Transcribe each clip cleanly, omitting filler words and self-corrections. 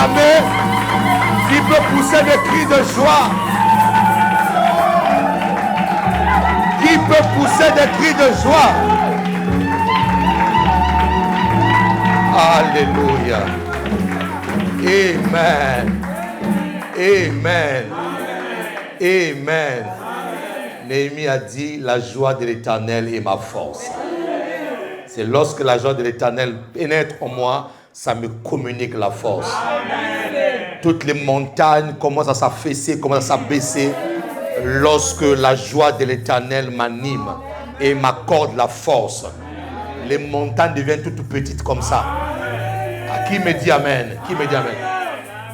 acclamer? Qui peut pousser des cris de joie? Qui peut pousser des cris de joie? Alléluia. Amen. Amen. Amen. Néhémie a dit, la joie de l'Éternel est ma force. C'est lorsque la joie de l'Éternel pénètre en moi, ça me communique la force. Toutes les montagnes commencent à s'affaisser, commencent à s'abaisser lorsque la joie de l'Éternel m'anime et m'accorde la force. Les montagnes deviennent toutes petites comme ça. Qui me dit amen? Qui me dit amen?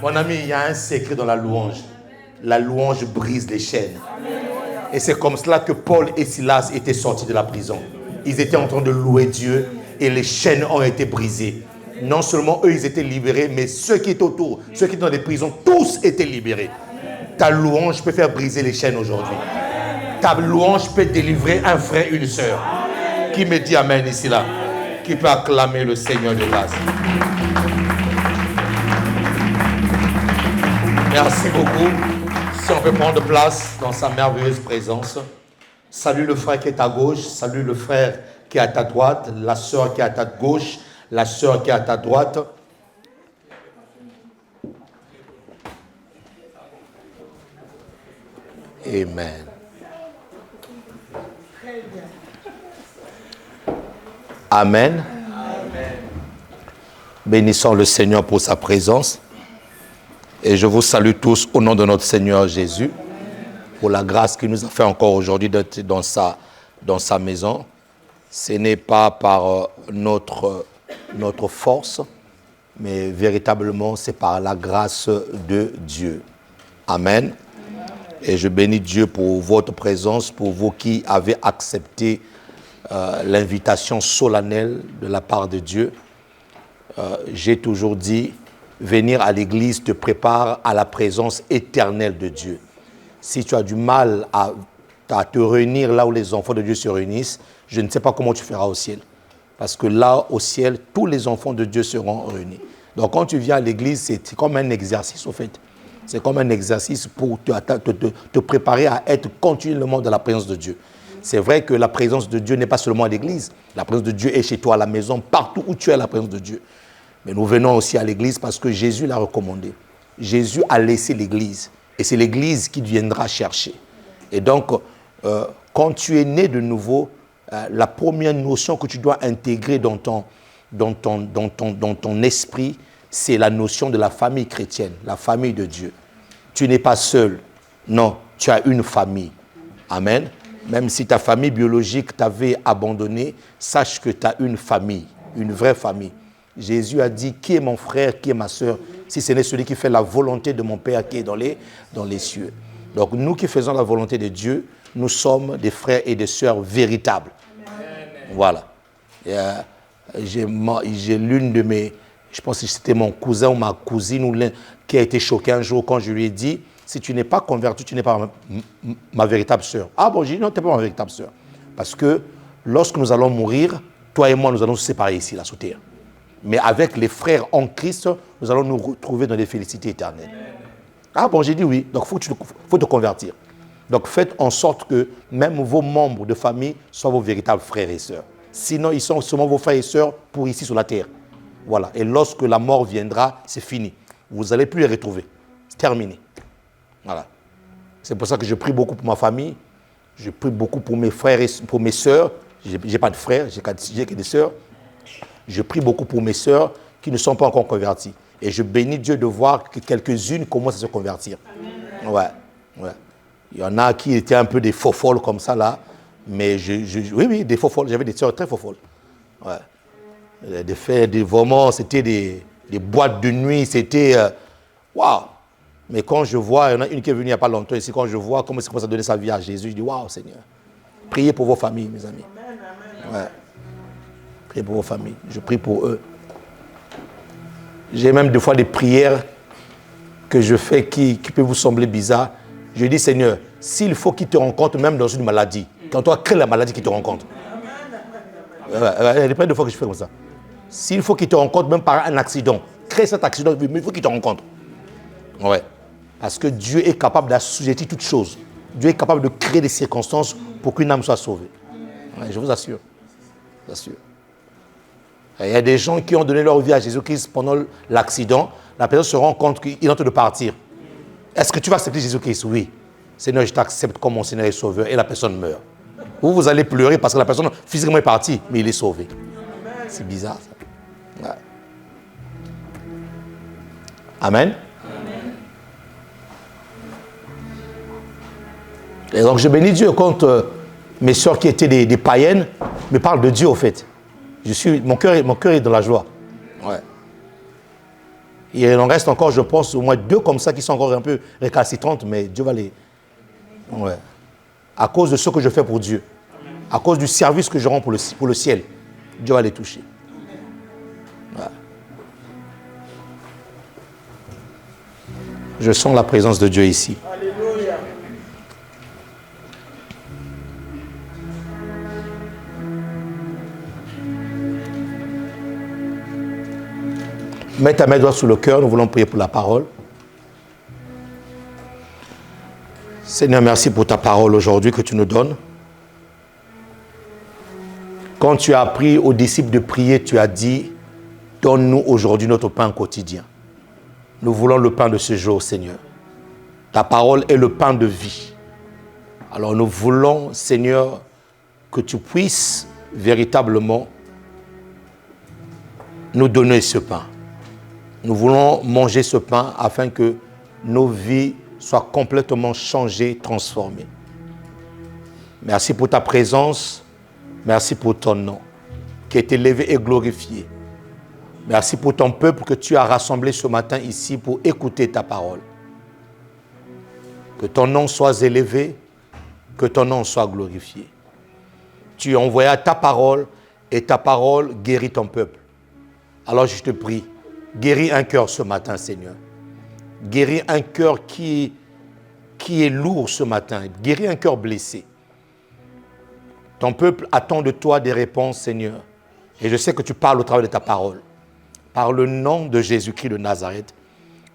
Mon ami, il y a un secret dans la louange. La louange brise les chaînes. Et c'est comme cela que Paul et Silas étaient sortis de la prison. Ils étaient en train de louer Dieu et les chaînes ont été brisées. Non seulement eux, ils étaient libérés, mais ceux qui étaient autour, ceux qui étaient dans les prisons, tous étaient libérés. Ta louange peut faire briser les chaînes aujourd'hui. Ta louange peut délivrer un frère, une sœur. Qui me dit amen ici là? Qui peut acclamer le Seigneur de grâce? Merci beaucoup. Si on peut prendre place dans sa merveilleuse présence. Salue le frère qui est à gauche. Salue le frère qui est à ta droite. La sœur qui est à ta gauche. La sœur qui est à ta droite. Amen. Amen. Bénissons le Seigneur pour sa présence. Et je vous salue tous au nom de notre Seigneur Jésus, pour la grâce qu'il nous a fait encore aujourd'hui d'être dans sa maison. Ce n'est pas par notre force, mais véritablement c'est par la grâce de Dieu. Amen. Et je bénis Dieu pour votre présence, pour vous qui avez accepté l'invitation solennelle de la part de Dieu. J'ai toujours dit, venir à l'église te prépare à la présence éternelle de Dieu. Si tu as du mal à te réunir là où les enfants de Dieu se réunissent, je ne sais pas comment tu feras au ciel. Parce que là, au ciel, tous les enfants de Dieu seront réunis. Donc quand tu viens à l'église, c'est comme un exercice au fait. C'est comme un exercice pour te préparer à être continuellement dans la présence de Dieu. C'est vrai que la présence de Dieu n'est pas seulement à l'église. La présence de Dieu est chez toi, à la maison, partout où tu es, la présence de Dieu. Mais nous venons aussi à l'église parce que Jésus l'a recommandé. Jésus a laissé l'église. Et c'est l'église qui viendra chercher. Et donc, quand tu es né de nouveau, la première notion que tu dois intégrer dans ton esprit, c'est la notion de la famille chrétienne, la famille de Dieu. Tu n'es pas seul. Non, tu as une famille. Amen. Même si ta famille biologique t'avait abandonné, sache que tu as une famille, une vraie famille. Jésus a dit, qui est mon frère, qui est ma sœur, si ce n'est celui qui fait la volonté de mon Père qui est dans les cieux. Donc nous qui faisons la volonté de Dieu, nous sommes des frères et des sœurs véritables. Amen. Voilà. J'ai l'une de mes, je pense que c'était mon cousin ou ma cousine qui a été choqué un jour quand je lui ai dit, si tu n'es pas converti, tu n'es pas ma véritable sœur. Ah bon, j'ai dit non, tu n'es pas ma véritable sœur. Parce que lorsque nous allons mourir, toi et moi, nous allons nous séparer ici, là, sous terre. Mais avec les frères en Christ, nous allons nous retrouver dans les félicités éternelles. Ah bon, j'ai dit oui. Donc, il faut te convertir. Donc, faites en sorte que même vos membres de famille soient vos véritables frères et sœurs. Sinon, ils sont seulement vos frères et sœurs pour ici sur la terre. Voilà. Et lorsque la mort viendra, c'est fini. Vous n'allez plus les retrouver. C'est terminé. Voilà. C'est pour ça que je prie beaucoup pour ma famille. Je prie beaucoup pour mes frères et pour mes sœurs. Je n'ai pas de frères, j'ai que des sœurs. Je prie beaucoup pour mes sœurs qui ne sont pas encore converties. Et je bénis Dieu de voir que quelques-unes commencent à se convertir. Ouais. Il y en a qui étaient un peu des faux folles comme ça là. Mais oui, des faux folles. J'avais des sœurs très faux folles. Ouais. Vraiment, c'était des boîtes de nuit. C'était... Waouh! Mais quand je vois, il y en a une qui est venue il n'y a pas longtemps ici, quand je vois comment il commence à donner sa vie à Jésus, je dis waouh Seigneur. Priez pour vos familles, mes amis. Ouais. Priez pour vos familles. Je prie pour eux. J'ai même des fois des prières que je fais qui peuvent vous sembler bizarres. Je dis Seigneur, s'il faut qu'il te rencontre même dans une maladie, quand toi crée la maladie qui te rencontre. Il y a des fois que je fais comme ça. S'il faut qu'il te rencontre même par un accident, créer cet accident, mais il faut qu'il te rencontre. Ouais. Parce que Dieu est capable d'assujettir toutes choses. Dieu est capable de créer des circonstances pour qu'une âme soit sauvée. Ouais, je vous assure. Je vous assure. Il y a des gens qui ont donné leur vie à Jésus-Christ pendant l'accident. La personne se rend compte qu'il est en train de partir. Est-ce que tu vas accepter Jésus-Christ? Oui. Seigneur, je t'accepte comme mon Seigneur et Sauveur. Et la personne meurt. Vous allez pleurer parce que la personne physiquement est partie, mais il est sauvé. C'est bizarre ça. Ouais. Amen. Et donc je bénis Dieu quand mes soeurs qui étaient des païennes me parlent de Dieu au fait. Mon cœur est dans la joie. Ouais. Et il en reste encore, je pense, au moins 2 comme ça qui sont encore un peu récalcitrantes, mais Dieu va les... Ouais. À cause de ce que je fais pour Dieu. À cause du service que je rends pour le ciel. Dieu va les toucher. Ouais. Je sens la présence de Dieu ici. Alléluia. Mets ta main droite sur le cœur, nous voulons prier pour la parole. Seigneur, merci pour ta parole aujourd'hui que tu nous donnes. Quand tu as appris aux disciples de prier, tu as dit, donne-nous aujourd'hui notre pain quotidien. Nous voulons le pain de ce jour, Seigneur. Ta parole est le pain de vie. Alors nous voulons, Seigneur, que tu puisses véritablement nous donner ce pain. Nous voulons manger ce pain afin que nos vies soient complètement changées, transformées. Merci pour ta présence. Merci pour ton nom qui est élevé et glorifié. Merci pour ton peuple que tu as rassemblé ce matin ici pour écouter ta parole. Que ton nom soit élevé, que ton nom soit glorifié. Tu as envoyé ta parole et ta parole guérit ton peuple. Alors je te prie, guéris un cœur ce matin, Seigneur. Guéris un cœur qui est lourd ce matin. Guéris un cœur blessé. Ton peuple attend de toi des réponses, Seigneur. Et je sais que tu parles au travers de ta parole. Par le nom de Jésus-Christ de Nazareth,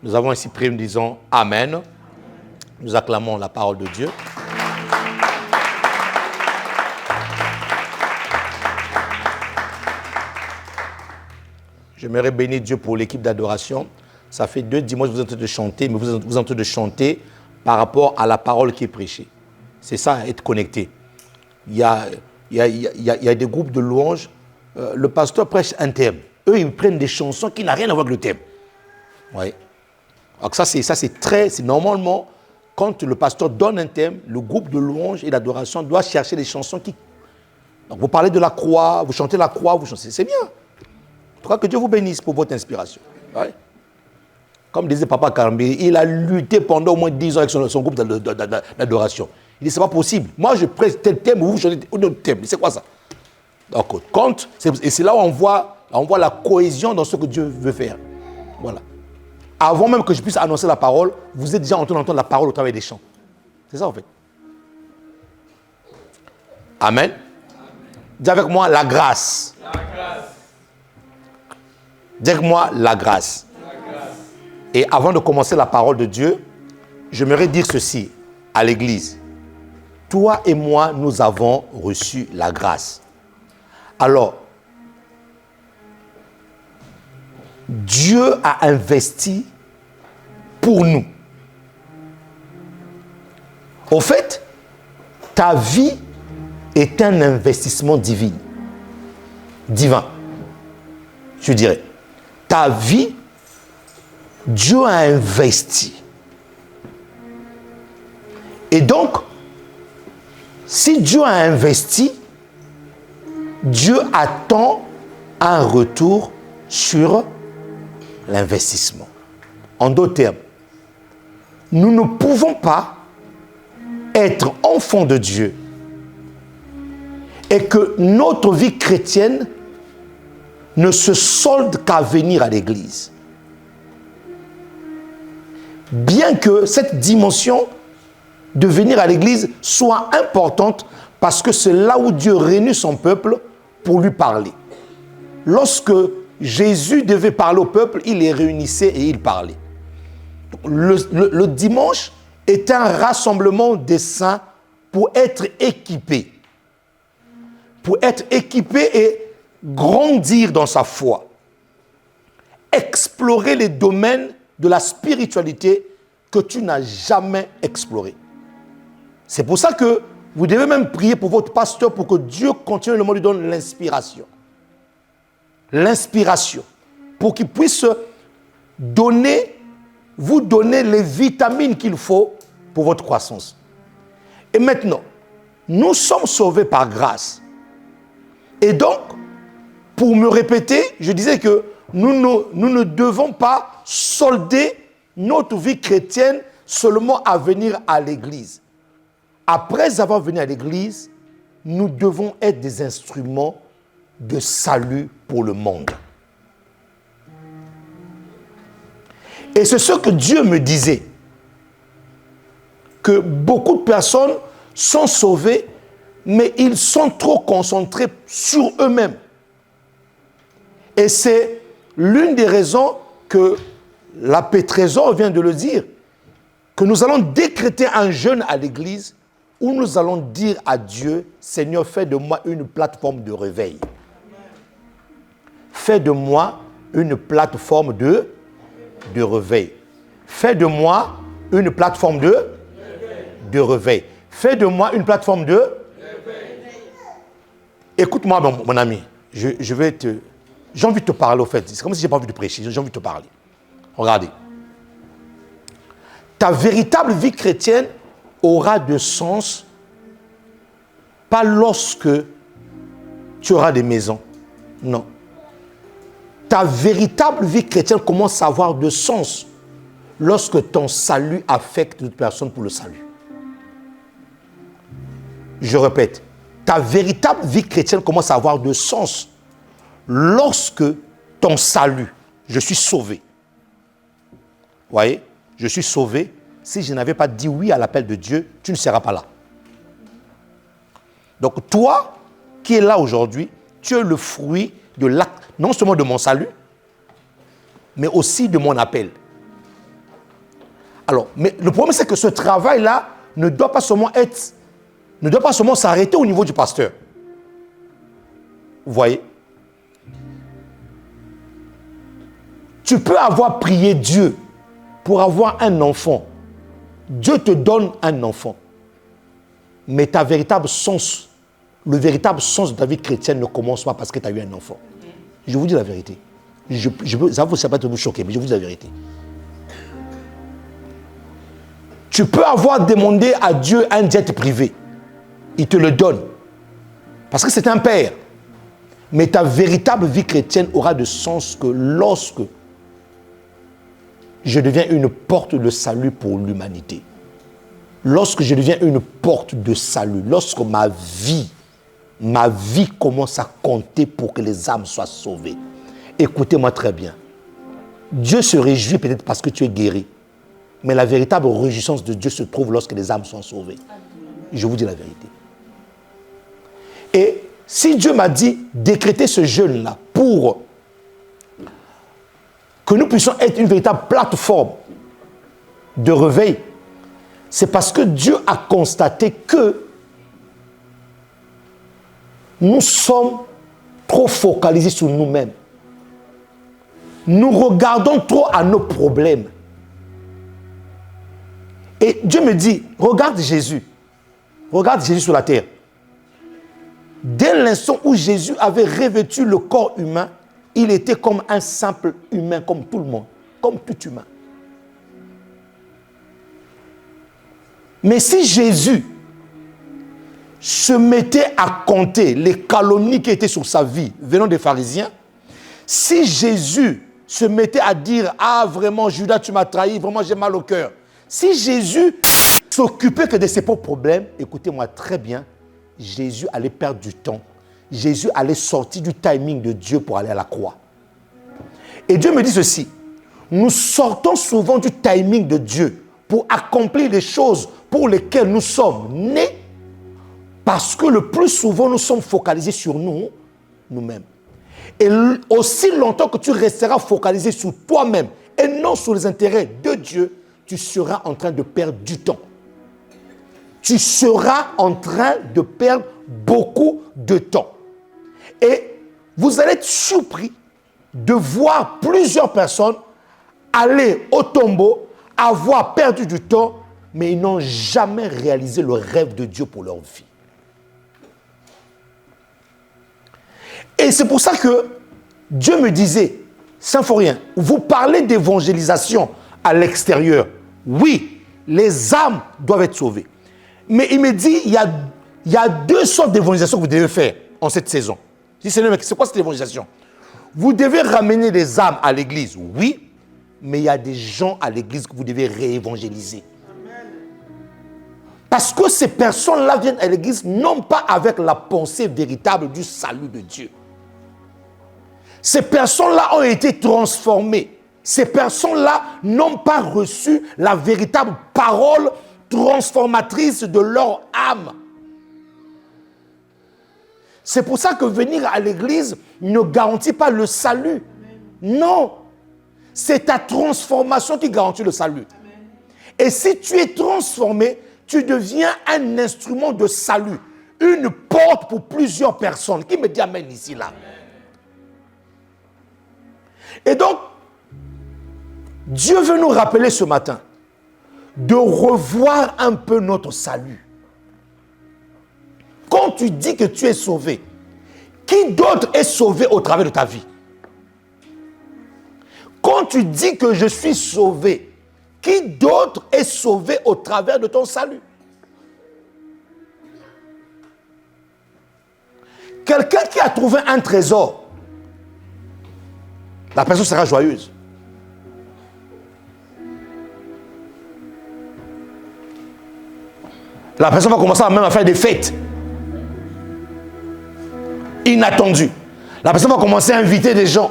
nous avons ainsi prié en disant Amen. Nous acclamons la parole de Dieu. J'aimerais bénir Dieu pour l'équipe d'adoration. Ça fait 2 dimanches que vous êtes en train de chanter, mais vous êtes en train de chanter par rapport à la parole qui est prêchée. C'est ça, être connecté. Il y a des groupes de louanges. Le pasteur prêche un thème. Eux, ils prennent des chansons qui n'ont rien à voir avec le thème. Oui. Alors ça, c'est normalement, quand le pasteur donne un thème, le groupe de louanges et d'adoration doit chercher des chansons qui... Donc vous parlez de la croix, vous chantez la croix, vous chantez... C'est bien. En tout cas, que Dieu vous bénisse pour votre inspiration. Oui. Comme disait Papa Karambi, il a lutté pendant au moins 10 ans avec son groupe d'adoration. Il dit, c'est pas possible. Moi, je prêche tel thème, vous chantez un autre thème. C'est quoi ça? Donc, et c'est là où on voit la cohésion dans ce que Dieu veut faire. Voilà. Avant même que je puisse annoncer la parole, vous êtes déjà en train d'entendre la parole au travers des chants. C'est ça, en fait. Amen. Dis avec moi, la grâce. La grâce. Dis avec moi, la grâce. La grâce. Et avant de commencer la parole de Dieu, j'aimerais dire ceci à l'église. Toi et moi, nous avons reçu la grâce. Alors, Dieu a investi pour nous. Au fait, ta vie est un investissement divin. Je dirais. Ta vie, Dieu a investi. Et donc, si Dieu a investi, Dieu attend un retour sur l'investissement. En d'autres termes, nous ne pouvons pas être enfants de Dieu et que notre vie chrétienne ne se solde qu'à venir à l'église. Bien que cette dimension de venir à l'église soit importante parce que c'est là où Dieu réunit son peuple pour lui parler. Lorsque Jésus devait parler au peuple, il les réunissait et il parlait. Le dimanche est un rassemblement des saints pour être équipés. Pour être équipé et grandir dans sa foi. Explorer les domaines de la spiritualité que tu n'as jamais explorés. C'est pour ça que vous devez même prier pour votre pasteur pour que Dieu continuellement lui donne l'inspiration. L'inspiration. Pour qu'il puisse vous donner les vitamines qu'il faut pour votre croissance. Et maintenant, nous sommes sauvés par grâce. Et donc, pour me répéter, je disais que nous ne devons pas solder notre vie chrétienne seulement à venir à l'église. Après avoir venu à l'église, nous devons être des instruments de salut pour le monde. Et c'est ce que Dieu me disait, que beaucoup de personnes sont sauvées, mais ils sont trop concentrés sur eux-mêmes. Et c'est l'une des raisons que l'abbé Trésor vient de le dire, que nous allons décréter un jeûne à l'église où nous allons dire à Dieu, Seigneur, fais de moi une plateforme de réveil. Fais de moi une plateforme de réveil. Fais de moi une plateforme de réveil. Fais de moi une plateforme de réveil. Écoute-moi, mon ami. J'ai envie de te parler, au fait. C'est comme si je n'ai pas envie de prêcher. J'ai envie de te parler. Regardez. Ta véritable vie chrétienne aura de sens pas lorsque tu auras des maisons. Non. Ta véritable vie chrétienne commence à avoir de sens lorsque ton salut affecte d'autres personnes pour le salut. Je répète, ta véritable vie chrétienne commence à avoir de sens lorsque ton salut, je suis sauvé. Vous voyez, je suis sauvé. Si je n'avais pas dit oui à l'appel de Dieu, tu ne seras pas là. Donc toi, qui es là aujourd'hui, tu es le fruit de l'acte, non seulement de mon salut, mais aussi de mon appel. Alors, mais le problème, c'est que ce travail-là ne doit pas seulement s'arrêter au niveau du pasteur. Vous voyez? Tu peux avoir prié Dieu pour avoir un enfant. Dieu te donne un enfant. Mais le véritable sens de ta vie chrétienne ne commence pas parce que tu as eu un enfant. Je vous dis la vérité. Ça va peut vous choquer, mais je vous dis la vérité. Tu peux avoir demandé à Dieu un jet privé. Il te le donne. Parce que c'est un père. Mais ta véritable vie chrétienne aura de sens que lorsque je deviens une porte de salut pour l'humanité. Lorsque je deviens une porte de salut. Lorsque ma vie commence à compter pour que les âmes soient sauvées. Écoutez-moi très bien. Dieu se réjouit peut-être parce que tu es guéri. Mais la véritable réjouissance de Dieu se trouve lorsque les âmes sont sauvées. Je vous dis la vérité. Et si Dieu m'a dit décréter ce jeûne-là pour que nous puissions être une véritable plateforme de réveil, c'est parce que Dieu a constaté que nous sommes trop focalisés sur nous-mêmes. Nous regardons trop à nos problèmes. Et Dieu me dit, regarde Jésus sur la terre. Dès l'instant où Jésus avait revêtu le corps humain, il était comme un simple humain, comme tout le monde, comme tout humain. Mais si Jésus se mettait à compter les calomnies qui étaient sur sa vie venant des pharisiens, si Jésus se mettait à dire « Ah, vraiment, Judas, tu m'as trahi, vraiment, j'ai mal au cœur », si Jésus s'occupait que de ses propres problèmes, écoutez-moi très bien, Jésus allait perdre du temps. Jésus allait sortir du timing de Dieu pour aller à la croix. Et Dieu me dit ceci, nous sortons souvent du timing de Dieu pour accomplir les choses pour lesquelles nous sommes nés, parce que le plus souvent nous sommes focalisés sur nous-mêmes. Et aussi longtemps que tu resteras focalisé sur toi-même et non sur les intérêts de Dieu, tu seras en train de perdre du temps. Tu seras en train de perdre beaucoup de temps. Et vous allez être surpris de voir plusieurs personnes aller au tombeau, avoir perdu du temps, mais ils n'ont jamais réalisé le rêve de Dieu pour leur vie. Et c'est pour ça que Dieu me disait, Symphorien, vous parlez d'évangélisation à l'extérieur. Oui, les âmes doivent être sauvées. Mais il me dit, il y a deux sortes d'évangélisation que vous devez faire en cette saison. Je dis, Seigneur, c'est quoi cette évangélisation? Vous devez ramener les âmes à l'église, oui, mais il y a des gens à l'église que vous devez réévangéliser. Parce que ces personnes-là viennent à l'église non pas avec la pensée véritable du salut de Dieu. Ces personnes-là ont été transformées. Ces personnes-là n'ont pas reçu la véritable parole transformatrice de leur âme. C'est pour ça que venir à l'église ne garantit pas le salut. Non. C'est ta transformation qui garantit le salut. Et si tu es transformé, tu deviens un instrument de salut. Une porte pour plusieurs personnes. Qui me dit amen ici, là? Et donc, Dieu veut nous rappeler ce matin de revoir un peu notre salut. Quand tu dis que tu es sauvé, qui d'autre est sauvé au travers de ta vie? Quand tu dis que je suis sauvé, qui d'autre est sauvé au travers de ton salut? Quelqu'un qui a trouvé un trésor, la personne sera joyeuse. La personne va commencer même à faire des fêtes inattendues. La personne va commencer à inviter des gens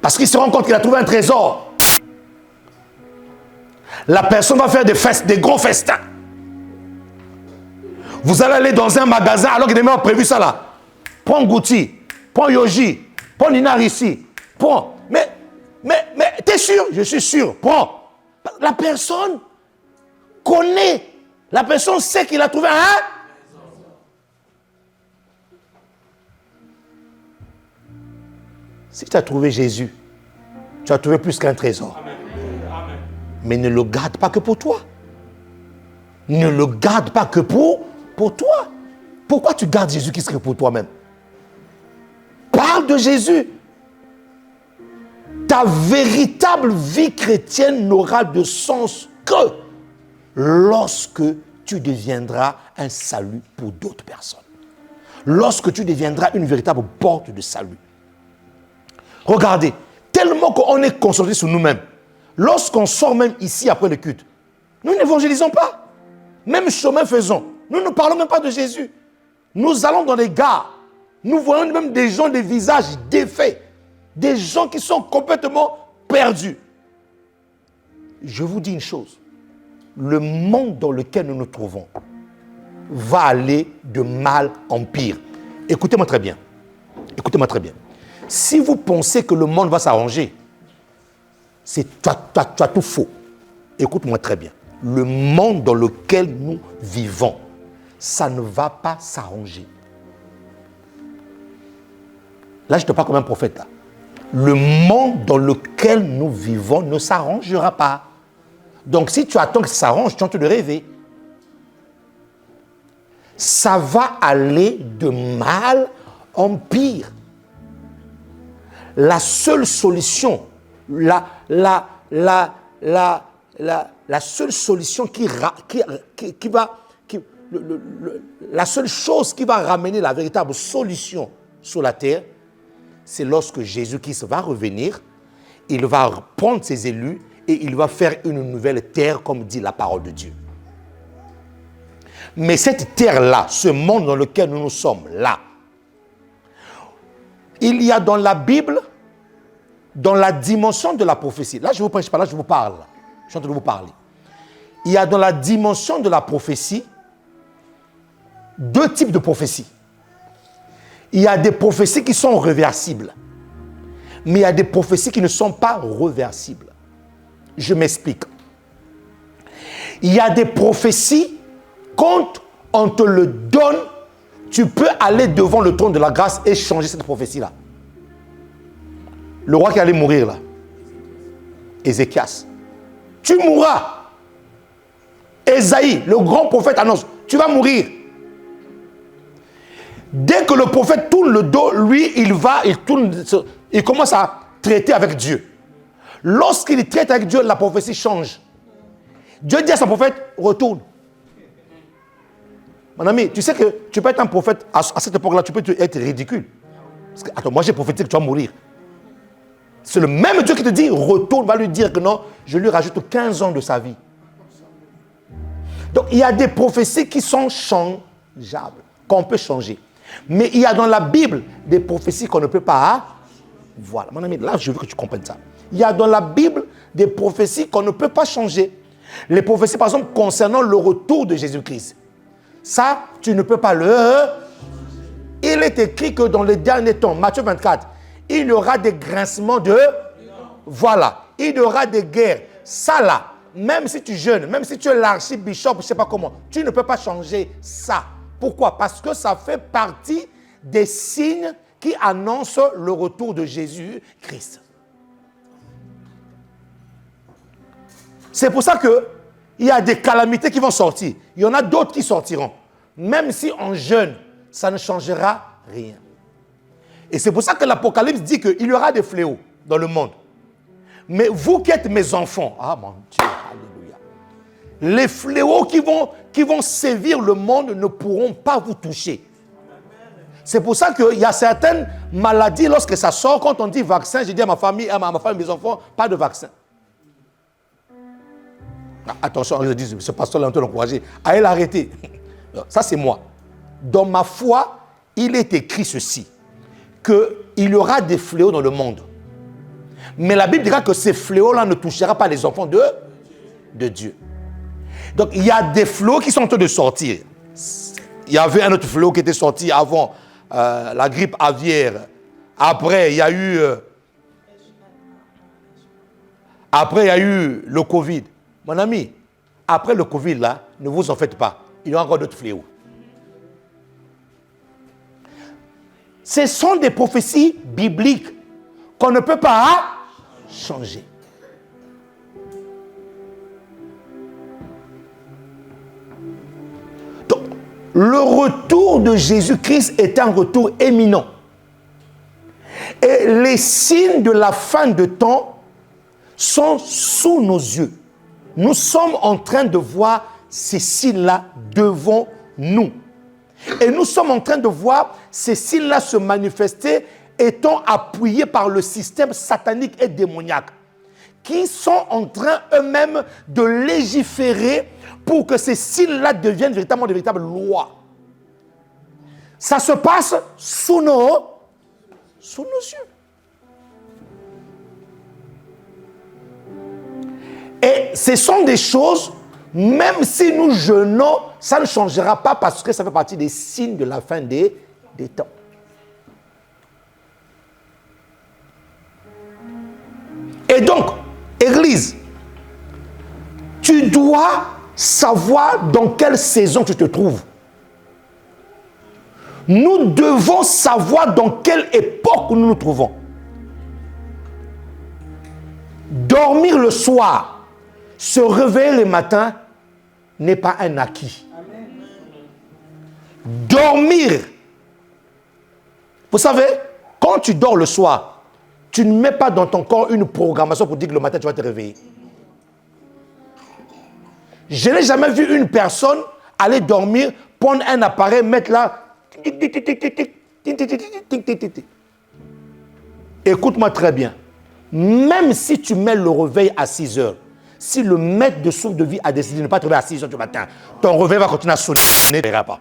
parce qu'il se rend compte qu'il a trouvé un trésor. La personne va faire des gros festins. Vous allez aller dans un magasin alors qu'il n'est même pas prévu ça là. Prends Gucci, prends Yoji, prends Nina ici, prends. Mais t'es sûr? Je suis sûr. Prends. La personne connaît. La personne sait qu'il a trouvé un. Si tu as trouvé Jésus, tu as trouvé plus qu'un trésor. Amen. Mais ne le garde pas que pour toi. Ne le garde pas que pour toi. Pourquoi tu gardes Jésus qui serait pour toi-même? Parle de Jésus. Ta véritable vie chrétienne n'aura de sens que lorsque tu deviendras un salut pour d'autres personnes. Lorsque tu deviendras une véritable porte de salut. Regardez, tellement qu'on est concentré sur nous-mêmes. Lorsqu'on sort même ici après le culte, nous n'évangélisons pas. Même chemin faisons. Nous ne parlons même pas de Jésus. Nous allons dans les gares. Nous voyons même des gens, des visages défaits. Des gens qui sont complètement perdus. Je vous dis une chose. Le monde dans lequel nous nous trouvons va aller de mal en pire. Écoutez-moi très bien. Écoutez-moi très bien. Si vous pensez que le monde va s'arranger, tu as tout faux. Écoute-moi très bien. Le monde dans lequel nous vivons, ça ne va pas s'arranger. Là, je te parle comme un prophète. Là. Le monde dans lequel nous vivons ne s'arrangera pas. Donc, si tu attends que ça s'arrange, tu es en train de rêver. Ça va aller de mal en pire. La seule solution, la seule solution la seule chose qui va ramener la véritable solution sur la terre, c'est lorsque Jésus-Christ va revenir, il va prendre ses élus et il va faire une nouvelle terre, comme dit la parole de Dieu. Mais cette terre-là, ce monde dans lequel nous sommes là, il y a dans la Bible, dans la dimension de la prophétie, là je ne vous prêche pas, là je vous parle, je suis en train de vous parler. Il y a dans la dimension de la prophétie, deux types de prophéties. il y a des prophéties qui sont réversibles. Mais il y a des prophéties qui ne sont pas réversibles. Je m'explique. Il y a des prophéties, quand on te le donne, tu peux aller devant le trône de la grâce et changer cette prophétie-là. Le roi qui allait mourir là, Ézéchias, tu mourras. Ésaïe, le grand prophète annonce, tu vas mourir. Dès que le prophète tourne le dos, lui, il commence à traiter avec Dieu. Lorsqu'il traite avec Dieu, la prophétie change. Dieu dit à son prophète, retourne. Mon ami, tu sais que tu peux être un prophète, à cette époque-là, tu peux être ridicule. Parce que, attends, moi j'ai prophétisé que tu vas mourir. C'est le même Dieu qui te dit, retourne, va lui dire que non, je lui rajoute 15 ans de sa vie. Donc, il y a des prophéties qui sont changeables, qu'on peut changer. Mais il y a dans la Bible des prophéties qu'on ne peut pas. Voilà, mon ami, là, je veux que tu comprennes ça. Il y a dans la Bible des prophéties qu'on ne peut pas changer. Les prophéties, par exemple, concernant le retour de Jésus-Christ. Ça, tu ne peux pas le... Il est écrit que dans les derniers temps, Matthieu 24, il y aura des grincements de... Voilà. Il y aura des guerres. Ça là, même si tu jeûnes, même si tu es l'archibishop, je ne sais pas comment, tu ne peux pas changer ça. Pourquoi? Parce que ça fait partie des signes qui annoncent le retour de Jésus-Christ. C'est pour ça qu'il y a des calamités qui vont sortir. Il y en a d'autres qui sortiront. Même si on jeûne, ça ne changera rien. Et c'est pour ça que l'Apocalypse dit qu'il y aura des fléaux dans le monde. Mais vous qui êtes mes enfants, ah mon Dieu, alléluia. Les fléaux qui vont sévir le monde ne pourront pas vous toucher. C'est pour ça qu'il y a certaines maladies, lorsque ça sort, quand on dit vaccin, j'ai dit à ma famille, mes enfants, pas de vaccin. Attention, je dis, ce pasteur-là est en train d'encourager. Allez l'arrêter. Ça, c'est moi. Dans ma foi, il est écrit ceci, qu'il y aura des fléaux dans le monde. Mais la Bible dira que ces fléaux-là ne toucheront pas les enfants de Dieu. Donc, il y a des fléaux qui sont en train de sortir. Il y avait un autre fléau qui était sorti avant la grippe aviaire. Après, il y a eu... le Covid. Mon ami, après le Covid, là, ne vous en faites pas. Il y aura encore d'autres fléaux. Ce sont des prophéties bibliques qu'on ne peut pas changer. Donc, le retour de Jésus-Christ est un retour éminent. Et les signes de la fin de temps sont sous nos yeux. Nous sommes en train de voir ces signes-là devant nous. Et nous sommes en train de voir ces signes-là se manifester étant appuyés par le système satanique et démoniaque qui sont en train eux-mêmes de légiférer pour que ces signes-là deviennent véritablement de véritables lois. Ça se passe sous nos yeux. Et ce sont des choses, même si nous jeûnons, ça ne changera pas parce que ça fait partie des signes de la fin des temps. Et donc, Église, tu dois savoir dans quelle saison tu te trouves. Nous devons savoir dans quelle époque nous nous trouvons. Dormir le soir, se réveiller le matin n'est pas un acquis. Amen. Dormir. Vous savez, quand tu dors le soir, tu ne mets pas dans ton corps une programmation pour dire que le matin tu vas te réveiller. Je n'ai jamais vu une personne aller dormir, prendre un appareil, mettre là. Écoute-moi très bien. Même si tu mets le réveil à 6 heures, si le maître de souffle de vie a décidé de ne pas te réveiller à 6 heures du matin, ton réveil va continuer à sonner, ne verra pas.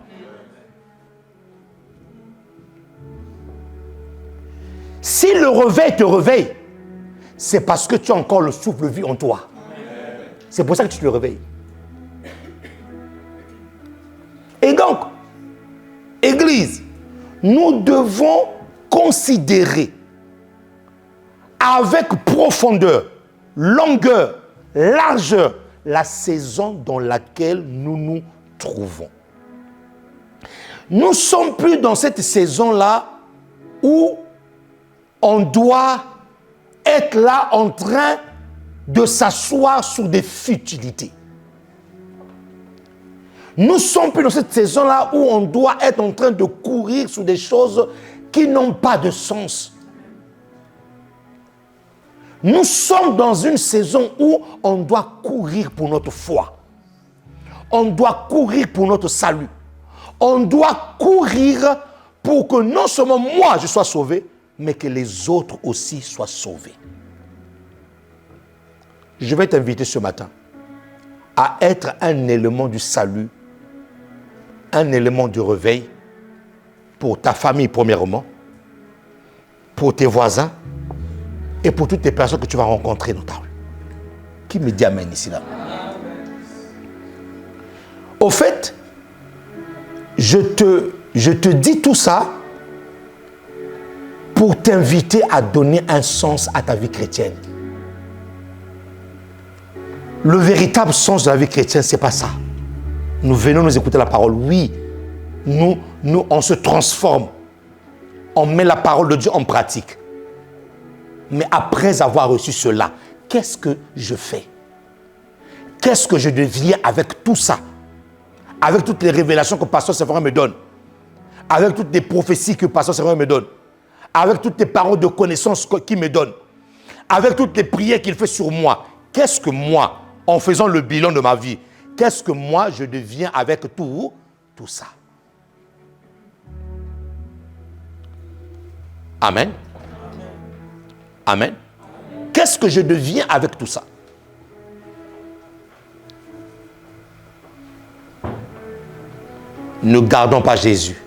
Si le réveil te réveille, c'est parce que tu as encore le souffle de vie en toi. C'est pour ça que tu te réveilles. Et donc, Église, nous devons considérer avec profondeur, longueur, largeur, la saison dans laquelle nous nous trouvons. Nous ne sommes plus dans cette saison-là où on doit être là en train de s'asseoir sur des futilités. Nous ne sommes plus dans cette saison-là où on doit être en train de courir sur des choses qui n'ont pas de sens. Nous sommes dans une saison où on doit courir pour notre foi. On doit courir pour notre salut. On doit courir pour que non seulement moi je sois sauvé, mais que les autres aussi soient sauvés. Je vais t'inviter ce matin à être un élément du salut, un élément du réveil pour ta famille premièrement, pour tes voisins et pour toutes les personnes que tu vas rencontrer dans ta rue. Qui me dit amen ici là? Au fait, je te dis tout ça pour t'inviter à donner un sens à ta vie chrétienne. Le véritable sens de la vie chrétienne, ce n'est pas ça. Nous venons nous écouter la parole. Oui, on se transforme. On met la parole de Dieu en pratique. Mais après avoir reçu cela, qu'est-ce que je fais? Qu'est-ce que je deviens avec tout ça? Avec toutes les révélations que Pasteur Séverin me donne, avec toutes les prophéties que Pasteur Séverin me donne, avec toutes les paroles de connaissance qu'il me donne, avec toutes les prières qu'il fait sur moi, qu'est-ce que moi, en faisant le bilan de ma vie, qu'est-ce que moi je deviens avec tout ça? Amen. Amen. Qu'est-ce que je deviens avec tout ça? Ne gardons pas Jésus.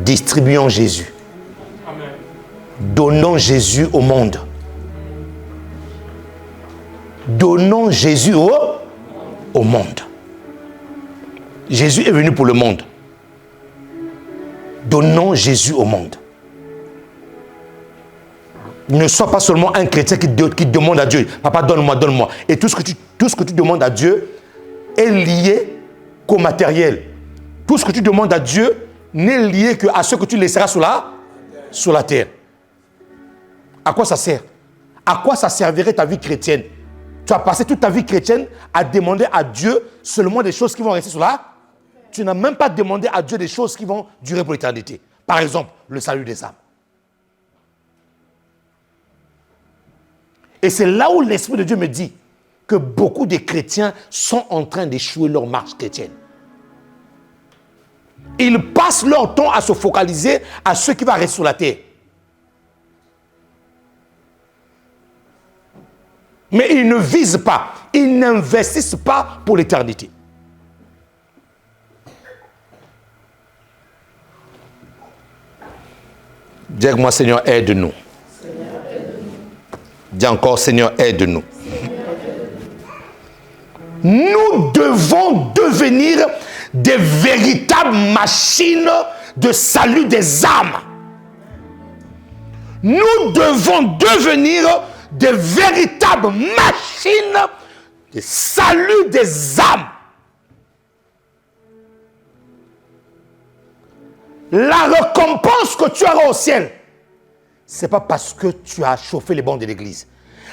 Distribuons Jésus. Amen. Donnons Jésus au monde. Donnons Jésus au monde. Jésus est venu pour le monde. Donnons Jésus au monde. Ne sois pas seulement un chrétien qui demande à Dieu, papa, donne-moi, donne-moi. Et tout ce que tu demandes à Dieu est lié qu'au matériel. Tout ce que tu demandes à Dieu n'est lié qu'à ce que tu laisseras sur la terre. À quoi ça sert? À quoi ça servirait ta vie chrétienne? Tu as passé toute ta vie chrétienne à demander à Dieu seulement des choses qui vont rester sur la terre. Tu n'as même pas demandé à Dieu des choses qui vont durer pour l'éternité. Par exemple, le salut des âmes. Et c'est là où l'Esprit de Dieu me dit que beaucoup de chrétiens sont en train d'échouer leur marche chrétienne. Ils passent leur temps à se focaliser à ce qui va rester sur la terre. Mais ils ne visent pas, ils n'investissent pas pour l'éternité. Dis avec moi, Seigneur, aide-nous. Dis encore, Seigneur, aide-nous. Nous devons devenir des véritables machines de salut des âmes. Nous devons devenir des véritables machines de salut des âmes. La récompense que tu auras au ciel, ce n'est pas parce que tu as chauffé les bancs de l'église.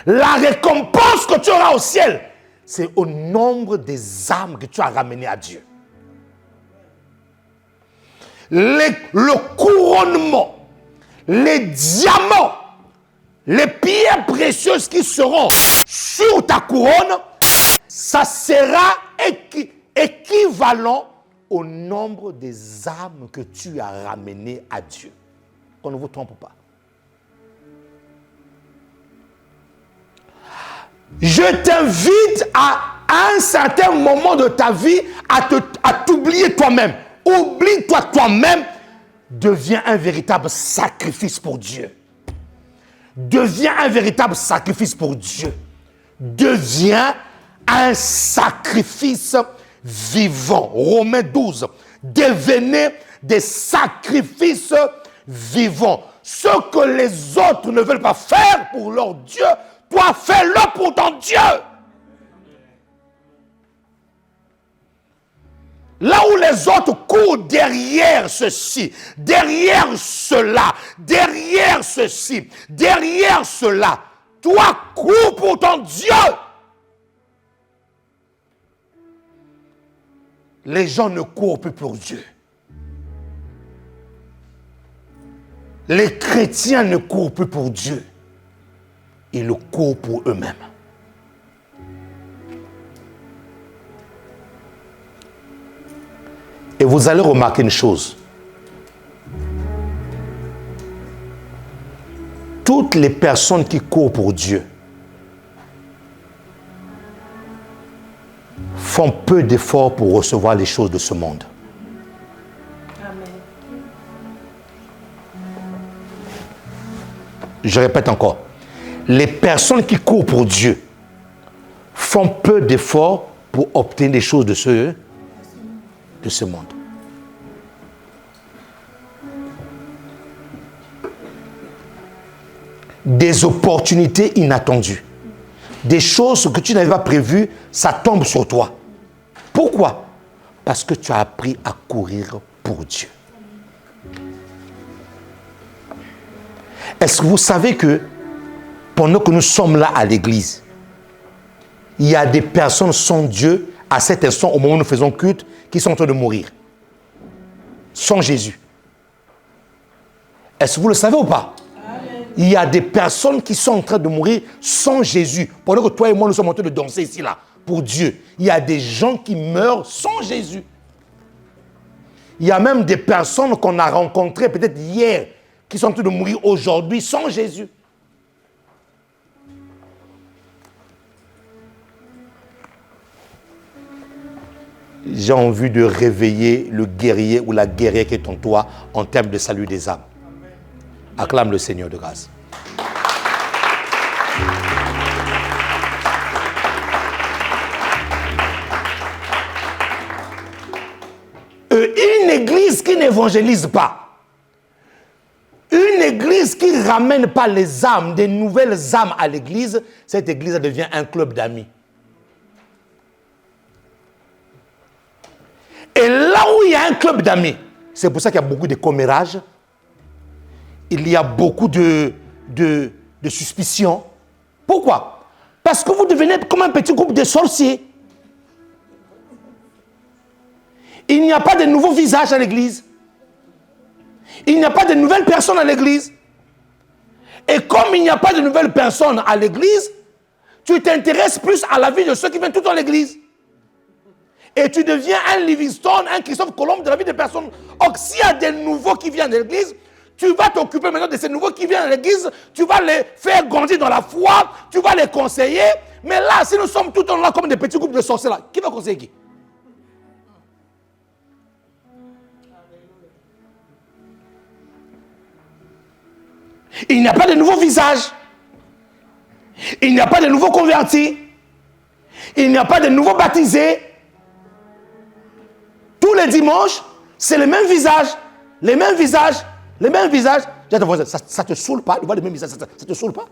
La récompense que tu auras au ciel, c'est au nombre des âmes que tu as ramenées à Dieu. Le couronnement, les diamants, les pierres précieuses qui seront sur ta couronne, ça sera équivalent au nombre des âmes que tu as ramenées à Dieu. Qu'on ne vous trompe pas. Je t'invite à un certain moment de ta vie à t'oublier toi-même. Oublie-toi toi-même. Deviens un véritable sacrifice pour Dieu. Deviens un véritable sacrifice pour Dieu. Deviens un sacrifice vivants. Romains 12. Devenez des sacrifices vivants. Ce que les autres ne veulent pas faire pour leur Dieu, toi fais-le pour ton Dieu. Là où les autres courent derrière ceci, derrière cela, derrière ceci, derrière cela, toi cours pour ton Dieu. Les gens ne courent plus pour Dieu. Les chrétiens ne courent plus pour Dieu. Ils le courent pour eux-mêmes. Et vous allez remarquer une chose. Toutes les personnes qui courent pour Dieu font peu d'efforts pour recevoir les choses de ce monde. Amen. Je répète encore. Les personnes qui courent pour Dieu font peu d'efforts pour obtenir les choses de ce monde. Des opportunités inattendues. Des choses que tu n'avais pas prévues, ça tombe sur toi. Pourquoi? Parce que tu as appris à courir pour Dieu. Est-ce que vous savez que pendant que nous sommes là à l'église, il y a des personnes sans Dieu à cet instant, au moment où nous faisons culte, qui sont en train de mourir. Sans Jésus. Est-ce que vous le savez ou pas? Amen. Il y a des personnes qui sont en train de mourir sans Jésus. Pendant que toi et moi, nous sommes en train de danser ici, là, pour Dieu. Il y a des gens qui meurent sans Jésus. Il y a même des personnes qu'on a rencontrées peut-être hier, qui sont en train de mourir aujourd'hui sans Jésus. J'ai envie de réveiller le guerrier ou la guerrière qui est en toi en termes de salut des âmes. Acclame le Seigneur de grâce. Une église qui n'évangélise pas, une église qui ne ramène pas les âmes, des nouvelles âmes à l'église, cette église devient un club d'amis. Et là où il y a un club d'amis, c'est pour ça qu'il y a beaucoup de commérages, il y a beaucoup de suspicions. Pourquoi? Parce que vous devenez comme un petit groupe de sorciers. Il n'y a pas de nouveaux visages à l'église. Il n'y a pas de nouvelles personnes à l'église. Et comme il n'y a pas de nouvelles personnes à l'église, tu t'intéresses plus à la vie de ceux qui viennent tout dans l'église. Et tu deviens un Livingstone, un Christophe Colomb de la vie des personnes. Or, s'il y a des nouveaux qui viennent à l'église, tu vas t'occuper maintenant de ces nouveaux qui viennent à l'église, tu vas les faire grandir dans la foi, tu vas les conseiller. Mais là, si nous sommes tout le temps là comme des petits groupes de sorciers là, qui va conseiller qui? Il n'y a pas de nouveaux visages. Il n'y a pas de nouveaux convertis. Il n'y a pas de nouveaux baptisés. Tous les dimanches, c'est les mêmes visages. Les mêmes visages. Les mêmes visages. Ça te saoule pas? Tu vois les mêmes visages, ça te saoule pas?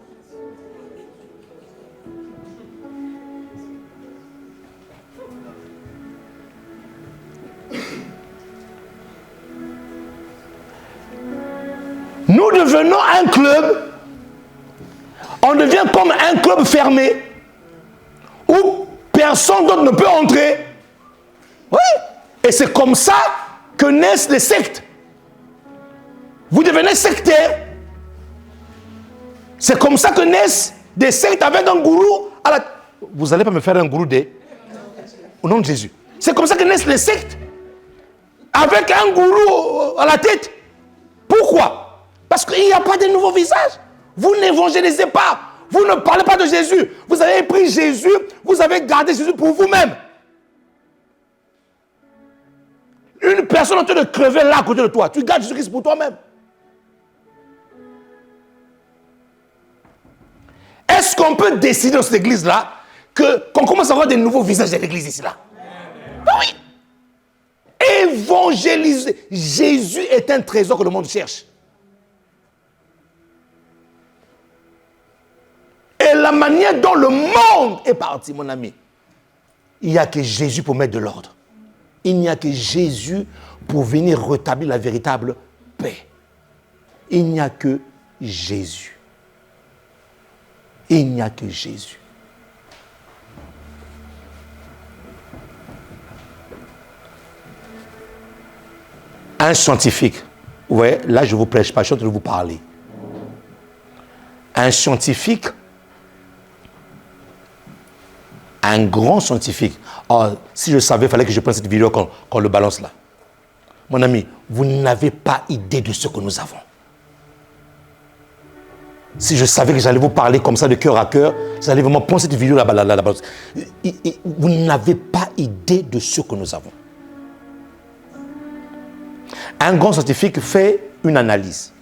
Nous devenons un club, on devient comme un club fermé, où personne d'autre ne peut entrer. Oui, et c'est comme ça que naissent les sectes. Vous devenez sectaire. C'est comme ça que naissent des sectes avec un gourou à la... Vous n'allez pas me faire un gourou au nom de Jésus. C'est comme ça que naissent les sectes, avec un gourou à la tête. Pourquoi? Parce qu'il n'y a pas de nouveaux visages. Vous n'évangélisez pas. Vous ne parlez pas de Jésus. Vous avez pris Jésus, vous avez gardé Jésus pour vous-même. Une personne en train de crever là à côté de toi, tu gardes Jésus-Christ pour toi-même. Est-ce qu'on peut décider dans cette église-là qu'on commence à avoir des nouveaux visages de l'église ici-là? Oui. évangéliser. Jésus est un trésor que le monde cherche. Et la manière dont le monde est parti, mon ami, il n'y a que Jésus pour mettre de l'ordre. Il n'y a que Jésus pour venir rétablir la véritable paix. Il n'y a que Jésus. Il n'y a que Jésus. Un scientifique, ouais, là je ne vous prêche pas, je suis en train de vous parler. Un scientifique, un grand scientifique. Oh, si je savais, il fallait que je prenne cette vidéo qu'on le balance là. Mon ami, vous n'avez pas idée de ce que nous avons. Si je savais que j'allais vous parler comme ça de cœur à cœur, j'allais vraiment prendre cette vidéo là-bas. Vous n'avez pas idée de ce que nous avons. Un grand scientifique fait une analyse.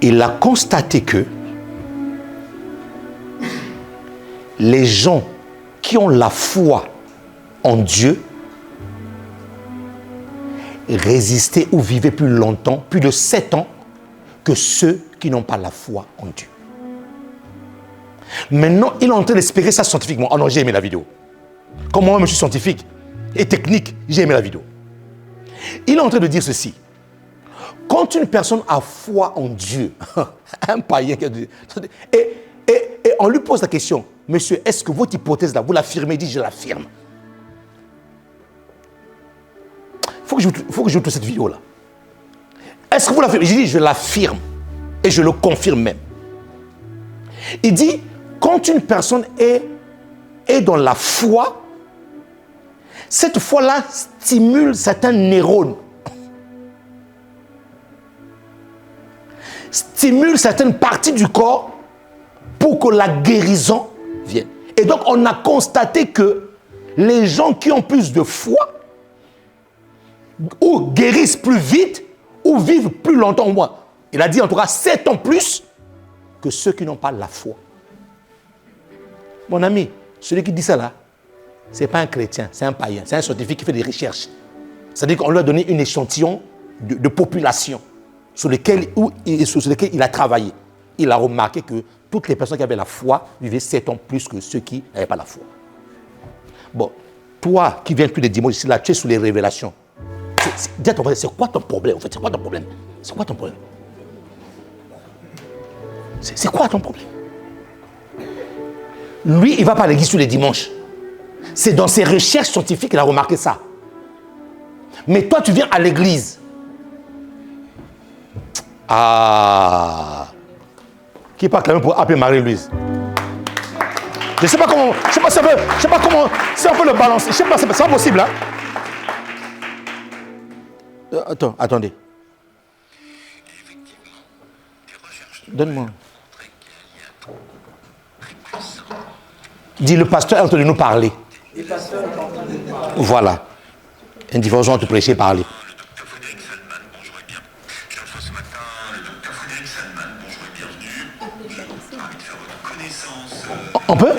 Il a constaté que les gens qui ont la foi en Dieu résistaient ou vivaient plus longtemps, plus de 7 ans, que ceux qui n'ont pas la foi en Dieu. Maintenant, il est en train d'expliquer ça scientifiquement. Oh non, j'ai aimé la vidéo. Comme moi, je suis scientifique et technique, j'ai aimé la vidéo. Il est en train de dire ceci. Quand une personne a foi en Dieu, un païen qui a dit, et on lui pose la question, monsieur, est-ce que votre hypothèse là, vous l'affirmez? Il dit, je l'affirme. Il faut que je trouve cette vidéo là. Est-ce que vous l'affirmez? J'ai dit, je l'affirme. Et je le confirme même. Il dit, quand une personne est dans la foi, cette foi-là stimule certains neurones. Stimule certaines parties du corps pour que la guérison vienne. Et donc, on a constaté que les gens qui ont plus de foi ou guérissent plus vite ou vivent plus longtemps au moins. Il a dit en tout cas 7 ans plus que ceux qui n'ont pas la foi. Mon ami, celui qui dit ça là, ce n'est pas un chrétien, c'est un païen, c'est un scientifique qui fait des recherches. C'est-à-dire qu'on lui a donné une échantillon de population sur lesquelles il a travaillé. Il a remarqué que toutes les personnes qui avaient la foi vivaient 7 ans plus que ceux qui n'avaient pas la foi. Bon, toi qui viens tous les dimanches ici, là, tu es sous les révélations. Dis à ton frère, c'est quoi ton problème en fait? C'est quoi ton problème? C'est quoi ton problème? C'est quoi ton problème? Lui, il ne va pas à l'église tous les dimanches. C'est dans ses recherches scientifiques qu'il a remarqué ça. Mais toi, tu viens à l'église. Ah. Qui peut acclamer pour appeler Marie-Louise? Je ne sais pas comment, je sais pas comment, si on peut le balancer. Je ne sais pas, c'est pas possible, hein? Attendez. Donne-moi. Dis, le pasteur est en train de nous parler. Voilà. Une différence entre prêcher et parler. On peut?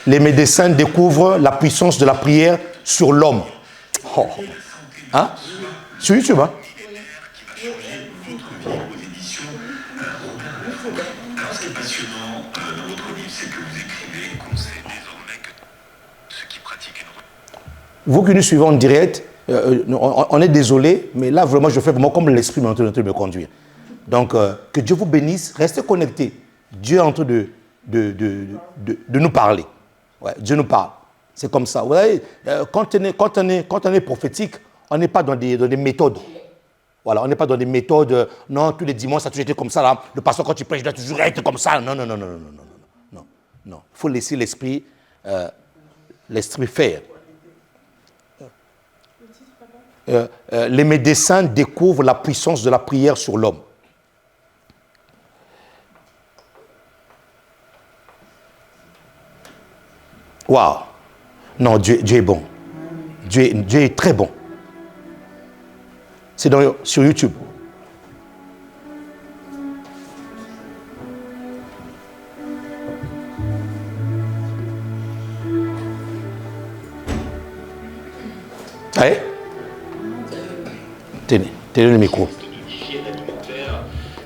Les médecins découvrent la puissance de la prière sur l'homme. Oh. Hein? Sur YouTube, hein? Alors, ce qui est passionnant dans votre livre, c'est que vous écrivez qu'on sait désormais que ceux qui pratiquent une... Vous qui nous suivez en direct, on est désolé, mais là, vraiment, je fais vraiment comme l'esprit est en train de me conduire. Donc, que Dieu vous bénisse, restez connectés. Dieu est en train de nous parler. Ouais, Dieu nous parle. C'est comme ça. Vous voyez, quand on est prophétique, on n'est pas dans des méthodes. Voilà, on n'est pas dans des méthodes, non, tous les dimanches, ça a toujours été comme ça. Là. Le pasteur, quand il prêche, il doit toujours être comme ça. Non. Il faut laisser l'esprit faire. Les médecins découvrent la puissance de la prière sur l'homme. Waouh! Non, Dieu est bon. Dieu est très bon. C'est sur YouTube. tenez le micro. D'hygiène alimentaire.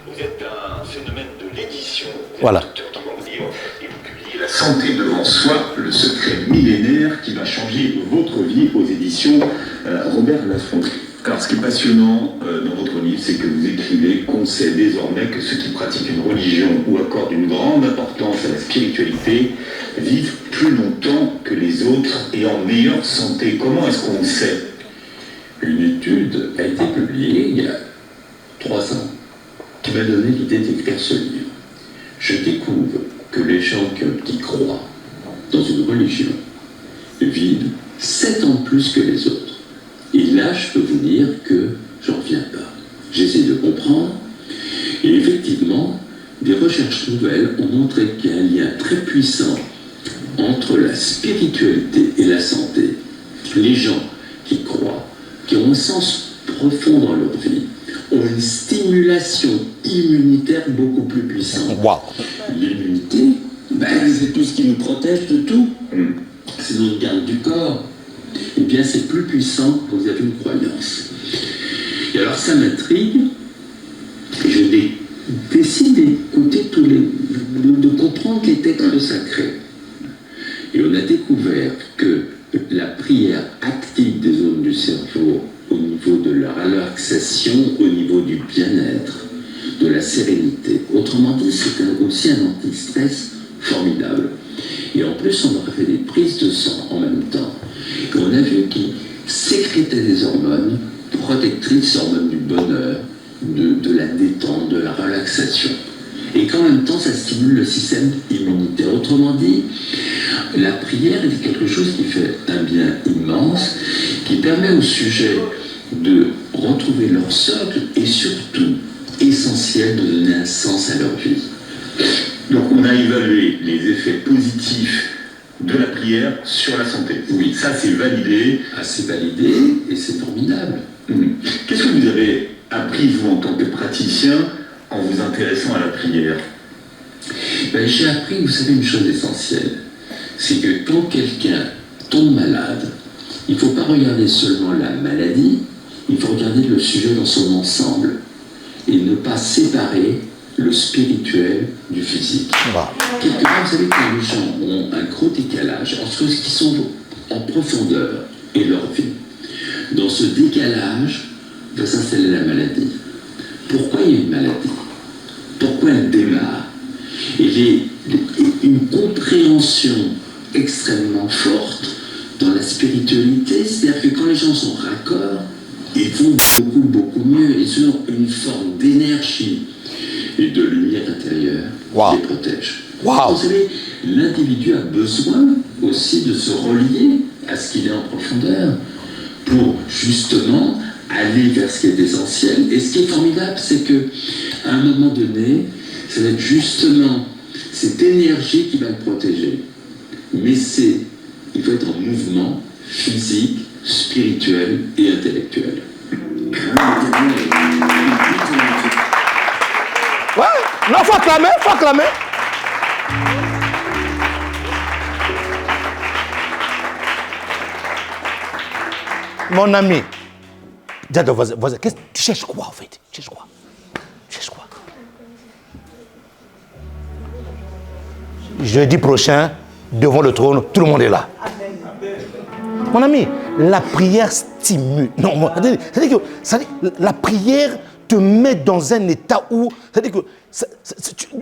Vous êtes un phénomène de l'édition. Voilà. Docteur dans vos livres, et vous publiez La santé devant soi, le secret millénaire qui va changer votre vie aux éditions Robert Laffont. Alors, ce qui est passionnant dans votre livre, c'est que vous écrivez qu'on sait désormais que ceux qui pratiquent une religion ou accordent une grande importance à la spiritualité vivent plus longtemps que les autres et en meilleure santé. Comment est-ce qu'on le sait? Une étude a été publiée il y a 3 ans qui m'a donné l'idée d'écrire ce livre. Je découvre que les gens qui croient dans une religion vivent 7 ans de plus que les autres. Et là, je peux vous dire que j'en reviens pas. J'essaie de comprendre. Et effectivement, des recherches nouvelles ont montré qu'il y a un lien très puissant entre la spiritualité et la santé. Les gens qui croient, qui ont un sens profond dans leur vie, ont une stimulation immunitaire beaucoup plus puissante. Wow. L'immunité, c'est tout ce qui nous protège de tout. C'est notre garde du corps. Eh bien, c'est plus puissant quand vous avez une croyance. Et alors, ça m'intrigue. Et je décide d'écouter de comprendre les textes sacrés. Et on a découvert que la prière active des zones du cerveau au niveau de la relaxation, au niveau du bien-être, de la sérénité. Autrement dit, c'est aussi un anti-stress formidable. Et en plus, on a fait des prises de sang en même temps. Et on a vu qu'il sécrétait des hormones protectrices, hormones du bonheur, de la détente, de la relaxation. Et qu'en même temps, ça stimule le système immunitaire. Autrement dit, la prière est quelque chose qui fait un bien immense, qui permet aux sujets de retrouver leur socle et surtout, essentiel, de donner un sens à leur vie. Donc on a évalué les effets positifs de la prière sur la santé. Oui. Ça, c'est validé. Ah, c'est validé et c'est formidable. Qu'est-ce que vous avez appris, vous, en tant que praticien, en vous intéressant à la prière? J'ai appris, vous savez, une chose essentielle. C'est que quand quelqu'un tombe malade, il ne faut pas regarder seulement la maladie, il faut regarder le sujet dans son ensemble et ne pas séparer le spirituel du physique. Wow. Quelque part, vous savez que les gens ont un gros décalage entre ce qui sont en profondeur et leur vie. Dans ce décalage va s'installer la maladie. Pourquoi il y a une maladie? Pourquoi elle démarre? Et une compréhension extrêmement forte dans la spiritualité, c'est-à-dire que quand les gens sont raccords, ils vont beaucoup mieux. Ils ont une forme d'énergie et de lumière intérieure qui les protège. Wow. Vous savez, l'individu a besoin aussi de se relier à ce qu'il est en profondeur pour justement aller vers ce qui est essentiel. Et ce qui est formidable, c'est que à un moment donné, ça va être justement cette énergie qui va le protéger. Mais il faut être en mouvement physique, spirituel et intellectuel. Ouais, non, faut acclamer, faut acclamer. Mon ami, qu'est-ce que tu cherches quoi en fait? Tu cherches quoi? Jeudi prochain, devant le trône, tout le monde est là. Mon ami, la prière stimule. Non, c'est-à-dire que la prière te met dans un état où, c'est-à-dire que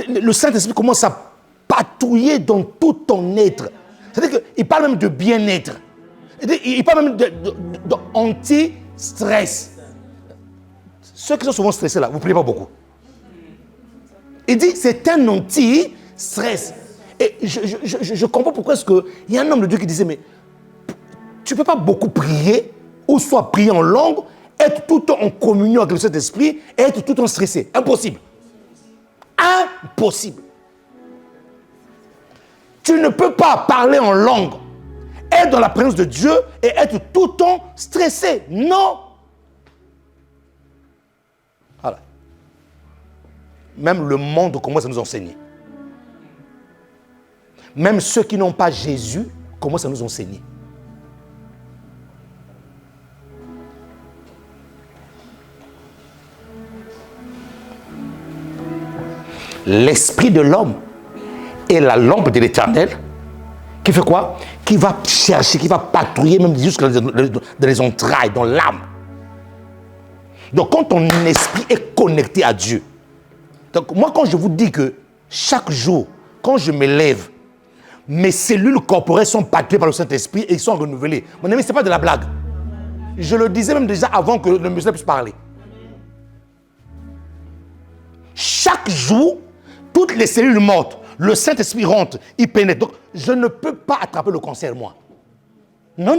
le Saint-Esprit commence à patrouiller dans tout ton être. C'est-à-dire qu'il parle même de bien-être. Il parle même d'anti-stress. Ceux qui sont souvent stressés là, vous ne priez pas beaucoup. Il dit c'est un anti-stress. Et je comprends pourquoi est-ce qu'il y a un homme de Dieu qui disait mais tu ne peux pas beaucoup prier ou soit prier en langue, être tout le temps en communion avec le Saint-Esprit et être tout le temps stressé. Impossible. Impossible. Tu ne peux pas parler en langue, être dans la présence de Dieu et être tout le temps stressé. Non. Voilà. Même le monde commence à nous enseigner. Même ceux qui n'ont pas Jésus commencent à nous enseigner. l'esprit de l'homme est la lampe de l'Éternel, qui fait quoi? Qui va chercher, qui va patrouiller même jusqu'à dans les entrailles, dans l'âme. Donc quand ton esprit est connecté à Dieu, donc moi quand je vous dis que chaque jour, quand je me lève, mes cellules corporelles sont patrouillées par le Saint-Esprit et ils sont renouvelées. Mon ami, ce n'est pas de la blague. Je le disais même déjà avant que le monsieur puisse parler. Chaque jour, toutes les cellules mortes, le Saint-Esprit rentre, il pénètre. Donc, je ne peux pas attraper le cancer, moi. Non.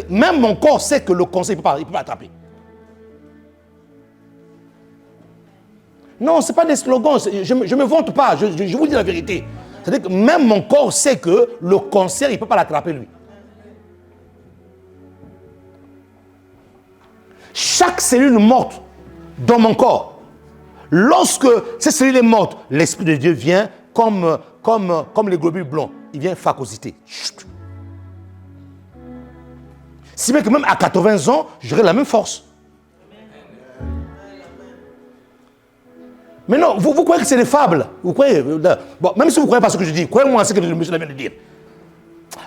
Même mon corps sait que le cancer, il ne peut pas attraper. Non, ce n'est pas des slogans, je ne me vante pas, je vous dis la vérité. C'est-à-dire que même mon corps sait que le cancer, il ne peut pas l'attraper, lui. Chaque cellule morte dans mon corps, lorsque cette cellule est morte, l'Esprit de Dieu vient comme les globules blancs. Il vient phagocyter. Si bien que même à 80 ans, j'aurai la même force. Mais non, vous croyez que c'est des fables. Vous croyez, bon, même si vous ne croyez pas ce que je dis, croyez-moi ce que le monsieur vient de dire.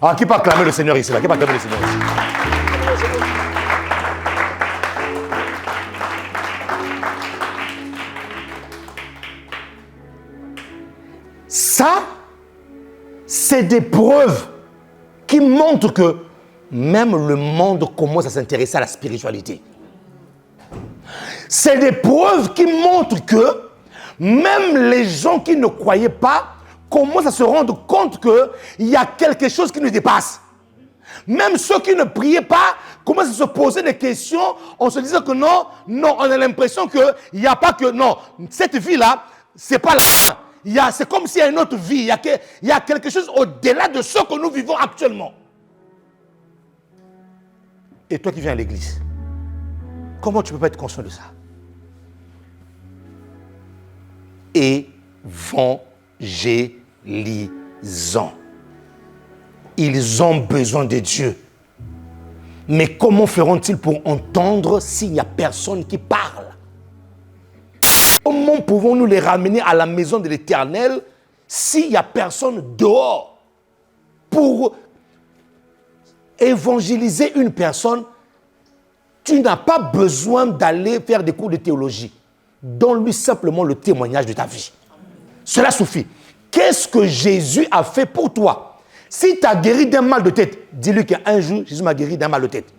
Alors, qui peut acclamer le Seigneur ici là? Qui peut acclamer le Seigneur ici? Ça, c'est des preuves qui montrent que même le monde commence à s'intéresser à la spiritualité. C'est des preuves qui montrent que même les gens qui ne croyaient pas commencent à se rendre compte qu'il y a quelque chose qui nous dépasse. Même ceux qui ne priaient pas commencent à se poser des questions en se disant que non, on a l'impression qu'il n'y a pas que, non, cette vie-là, c'est pas la fin. C'est comme s'il y a une autre vie, il y a quelque chose au-delà de ce que nous vivons actuellement. Et toi qui viens à l'église, comment tu ne peux pas être conscient de ça? Évangélisons. Ils ont besoin de Dieu. Mais comment feront-ils pour entendre s'il n'y a personne qui parle? Comment pouvons-nous les ramener à la maison de l'Éternel s'il n'y a personne dehors? Pour évangéliser une personne, tu n'as pas besoin d'aller faire des cours de théologie. Donne-lui simplement le témoignage de ta vie. Cela suffit. Qu'est-ce que Jésus a fait pour toi? Si tu as guéri d'un mal de tête, dis-lui qu'un jour, Jésus m'a guéri d'un mal de tête.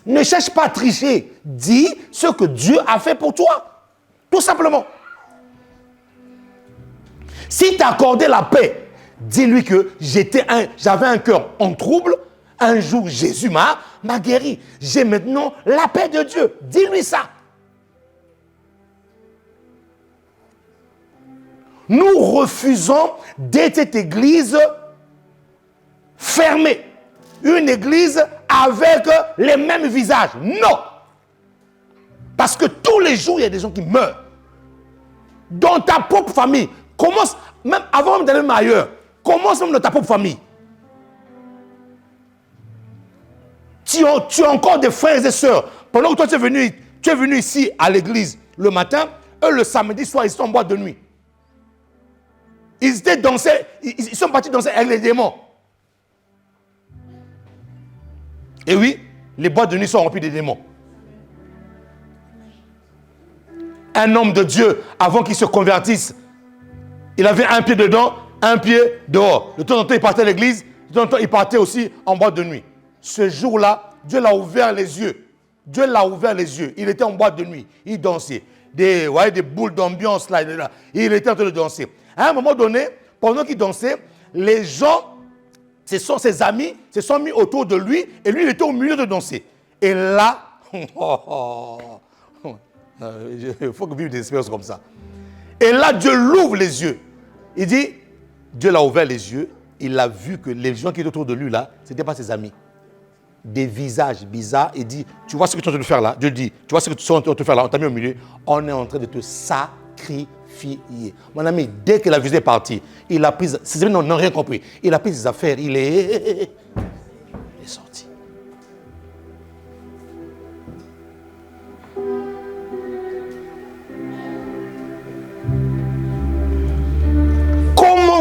Ne cherche pas à tricher. Dis ce que Dieu a fait pour toi. Tout simplement. Si tu as accordé la paix, dis-lui que j'avais un cœur en trouble. Un jour, Jésus m'a guéri. J'ai maintenant la paix de Dieu. Dis-lui ça. Nous refusons d'être cette église fermée. Une église avec les mêmes visages. Non. Parce que tous les jours, il y a des gens qui meurent. Dans ta propre famille. Commence, même avant même d'aller ailleurs, commence même dans ta propre famille. Tu as encore des frères et sœurs. Pendant que toi, tu es venu ici à l'église le matin, eux, le samedi soir, ils sont en boîte de nuit. Ils sont partis danser avec les démons. Et oui, les boîtes de nuit sont remplies de démons. Un homme de Dieu, avant qu'il se convertisse, il avait un pied dedans, un pied dehors. De temps en temps, il partait à l'église, de temps en temps, il partait aussi en boîte de nuit. Ce jour-là, Dieu l'a ouvert les yeux. Dieu l'a ouvert les yeux. Il était en boîte de nuit. Il dansait. Des boules d'ambiance là. Il était en train de danser. À un moment donné, pendant qu'il dansait, les gens, ses amis, se sont mis autour de lui et lui, il était au milieu de danser. Et là, il faut que vive des expériences comme ça. Et là, Dieu l'ouvre les yeux. Il dit, Dieu l'a ouvert les yeux. Il a vu que les gens qui étaient autour de lui là, ce n'étaient pas ses amis. Des visages bizarres. Il dit, tu vois ce que tu es en train de faire là? Dieu dit, tu vois ce que tu es en train de faire là? On t'a mis au milieu. On est en train de te sacrifier. Mon ami, dès que la visée est partie, il a pris, ses amis n'ont rien compris. Il a pris ses affaires, il est sorti.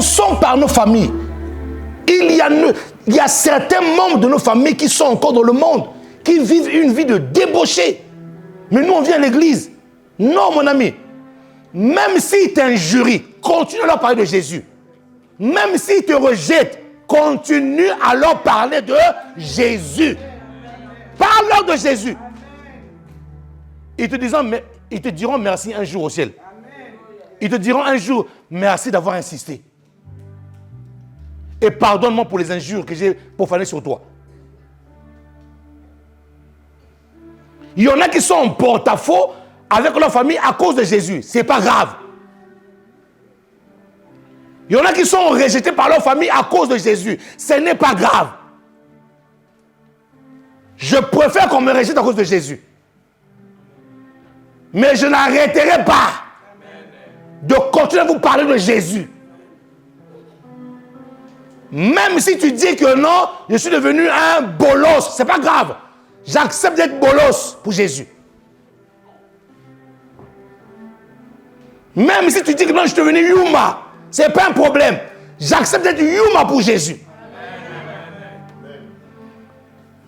Commençons par nos familles. Il y a certains membres de nos familles qui sont encore dans le monde, qui vivent une vie de débauché. Mais nous, on vient à l'église. Non, mon ami. Même s'ils t'injurient, continue à leur parler de Jésus. Même s'ils te rejettent, continue à leur parler de Jésus. Parle-leur de Jésus. Ils te diront merci un jour au ciel. Ils te diront un jour merci d'avoir insisté. Et pardonne-moi pour les injures que j'ai profanées sur toi. Il y en a qui sont en porte-à-faux avec leur famille à cause de Jésus. Ce n'est pas grave. Il y en a qui sont rejetés par leur famille à cause de Jésus. Ce n'est pas grave. Je préfère qu'on me rejette à cause de Jésus. Mais je n'arrêterai pas de continuer à vous parler de Jésus. Même si tu dis que non, je suis devenu un bolos, c'est pas grave. J'accepte d'être bolos pour Jésus. Même si tu dis que non, je suis devenu Yuma, c'est pas un problème. J'accepte d'être Yuma pour Jésus.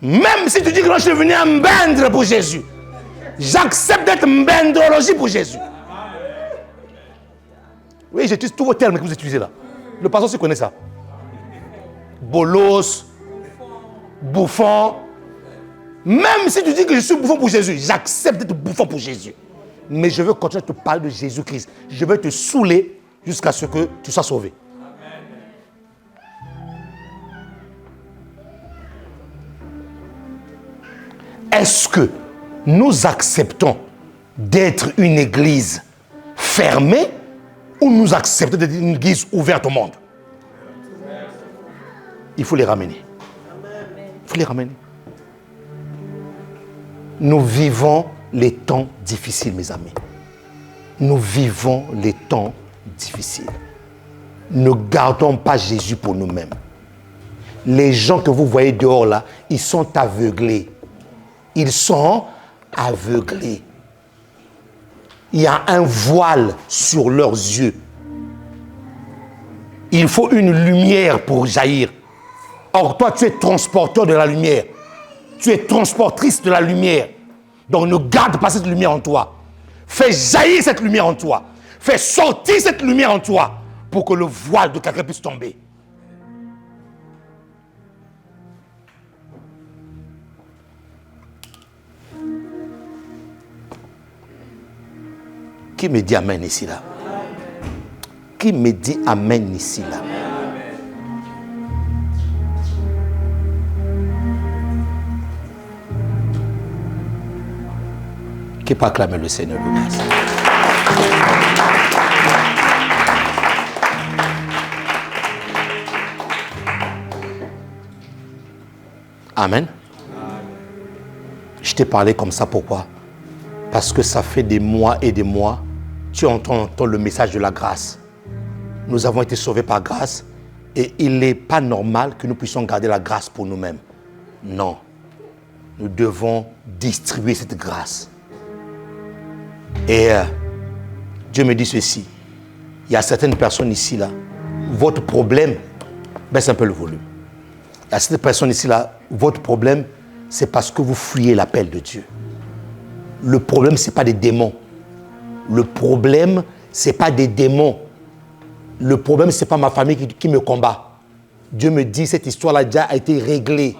Même si tu dis que non, je suis devenu un Mbendre pour Jésus, j'accepte d'être Mbendrologie pour Jésus. Oui, j'utilise tous vos termes que vous utilisez là. Le pasteur se connaît ça. Bolos, bouffon. Même si tu dis que je suis bouffon pour Jésus, j'accepte d'être bouffon pour Jésus. Mais je veux continuer à te parler de Jésus-Christ. Je veux te saouler jusqu'à ce que tu sois sauvé. Est-ce que nous acceptons d'être une église fermée ou nous acceptons d'être une église ouverte au monde? Il faut les ramener. Il faut les ramener. Nous vivons les temps difficiles, mes amis. Nous vivons les temps difficiles. Ne gardons pas Jésus pour nous-mêmes. Les gens que vous voyez dehors là, ils sont aveuglés. Ils sont aveuglés. Il y a un voile sur leurs yeux. Il faut une lumière pour jaillir. Or, toi, tu es transporteur de la lumière. Tu es transportrice de la lumière. Donc, ne garde pas cette lumière en toi. Fais jaillir cette lumière en toi. Fais sortir cette lumière en toi pour que le voile de quelqu'un puisse tomber. Qui me dit amen ici là? Qui me dit amen ici là? Qui peut acclamer le Seigneur de grâce? Amen. Je t'ai parlé comme ça, pourquoi? Parce que ça fait des mois et des mois, tu entends le message de la grâce. Nous avons été sauvés par grâce et il n'est pas normal que nous puissions garder la grâce pour nous-mêmes. Non. Nous devons distribuer cette grâce. Et Dieu me dit ceci. Il y a certaines personnes ici, là, votre problème, baisse un peu le volume. Il y a certaines personnes ici, là, votre problème, c'est parce que vous fuyez l'appel de Dieu. Le problème, ce n'est pas des démons. Le problème, ce n'est pas des démons. Le problème, ce n'est pas ma famille qui me combat. Dieu me dit, cette histoire-là déjà a été réglée.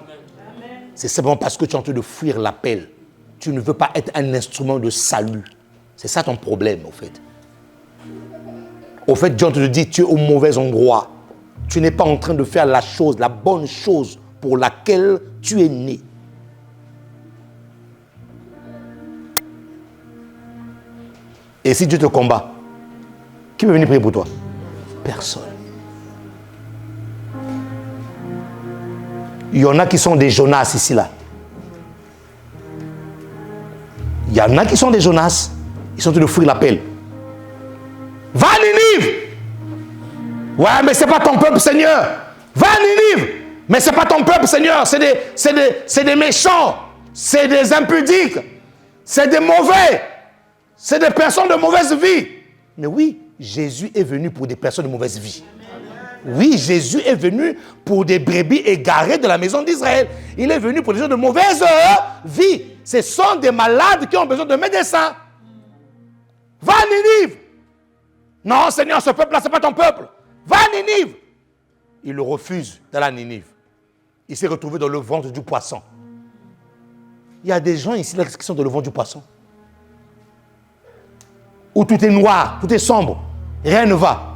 C'est simplement parce que tu es en train de fuir l'appel. Tu ne veux pas être un instrument de salut. C'est ça ton problème, au fait. Au fait, Dieu te dit, tu es au mauvais endroit. Tu n'es pas en train de faire la chose, la bonne chose pour laquelle tu es né. Et si Dieu te combat, qui peut venir prier pour toi? Personne. Il y en a qui sont des Jonas ici, là. Il y en a qui sont des Jonas. Ils sont en train de fuir l'appel. Va à Ninive! Ouais, mais ce n'est pas ton peuple, Seigneur. Va à Ninive! Mais ce n'est pas ton peuple, Seigneur. C'est des méchants. C'est des impudiques. C'est des mauvais. C'est des personnes de mauvaise vie. Mais oui, Jésus est venu pour des personnes de mauvaise vie. Oui, Jésus est venu pour des brebis égarées de la maison d'Israël. Il est venu pour des gens de mauvaise vie. Ce sont des malades qui ont besoin de médecins. Va à Ninive. Non, Seigneur, ce peuple-là, ce n'est pas ton peuple. Va à Ninive. Il le refuse dans la Ninive. Il s'est retrouvé dans le ventre du poisson. Il y a des gens ici là, qui sont dans le ventre du poisson. Où tout est noir, tout est sombre. Rien ne va.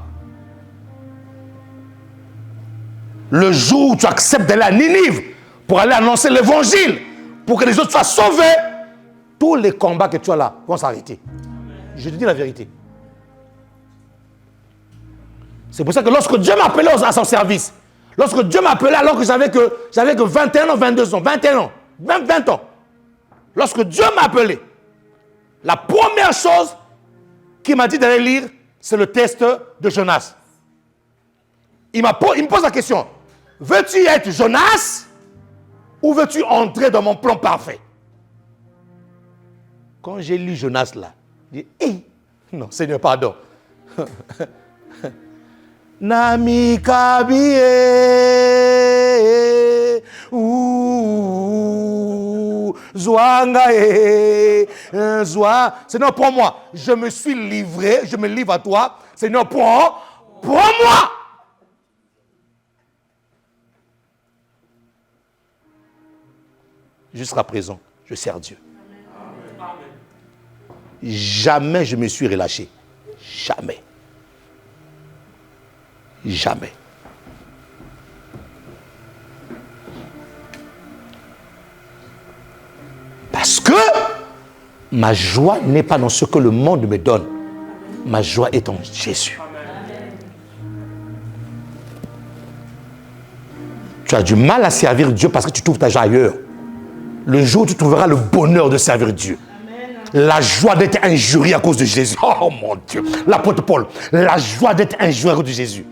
Le jour où tu acceptes d'aller à Ninive pour aller annoncer l'évangile, pour que les autres soient sauvés, tous les combats que tu as là vont s'arrêter. Je te dis la vérité. C'est pour ça que lorsque Dieu m'appelait à son service, lorsque Dieu m'appelait alors que j'avais que 21 ans, 22 ans, 21 ans, même 20 ans, lorsque Dieu m'a appelé, la première chose qu'il m'a dit d'aller lire, c'est le test de Jonas. Il me pose la question, veux-tu être Jonas ou veux-tu entrer dans mon plan parfait? Quand j'ai lu Jonas là, j'ai dit, hey, non, Seigneur, pardon. Nami kabie Zwanga Zwa. Seigneur, prends-moi. Je me suis livré, je me livre à toi. Seigneur, prends-moi. Jusqu'à présent, je sers Dieu. Jamais je me suis relâché. Jamais. Jamais. Parce que ma joie n'est pas dans ce que le monde me donne. Ma joie est en Jésus. Tu as du mal à servir Dieu parce que tu trouves ta joie ailleurs. Le jour où tu trouveras le bonheur de servir Dieu, la joie d'être injurié à cause de Jésus. Oh mon Dieu. L'apôtre Paul, la joie d'être injurié à cause de Jésus.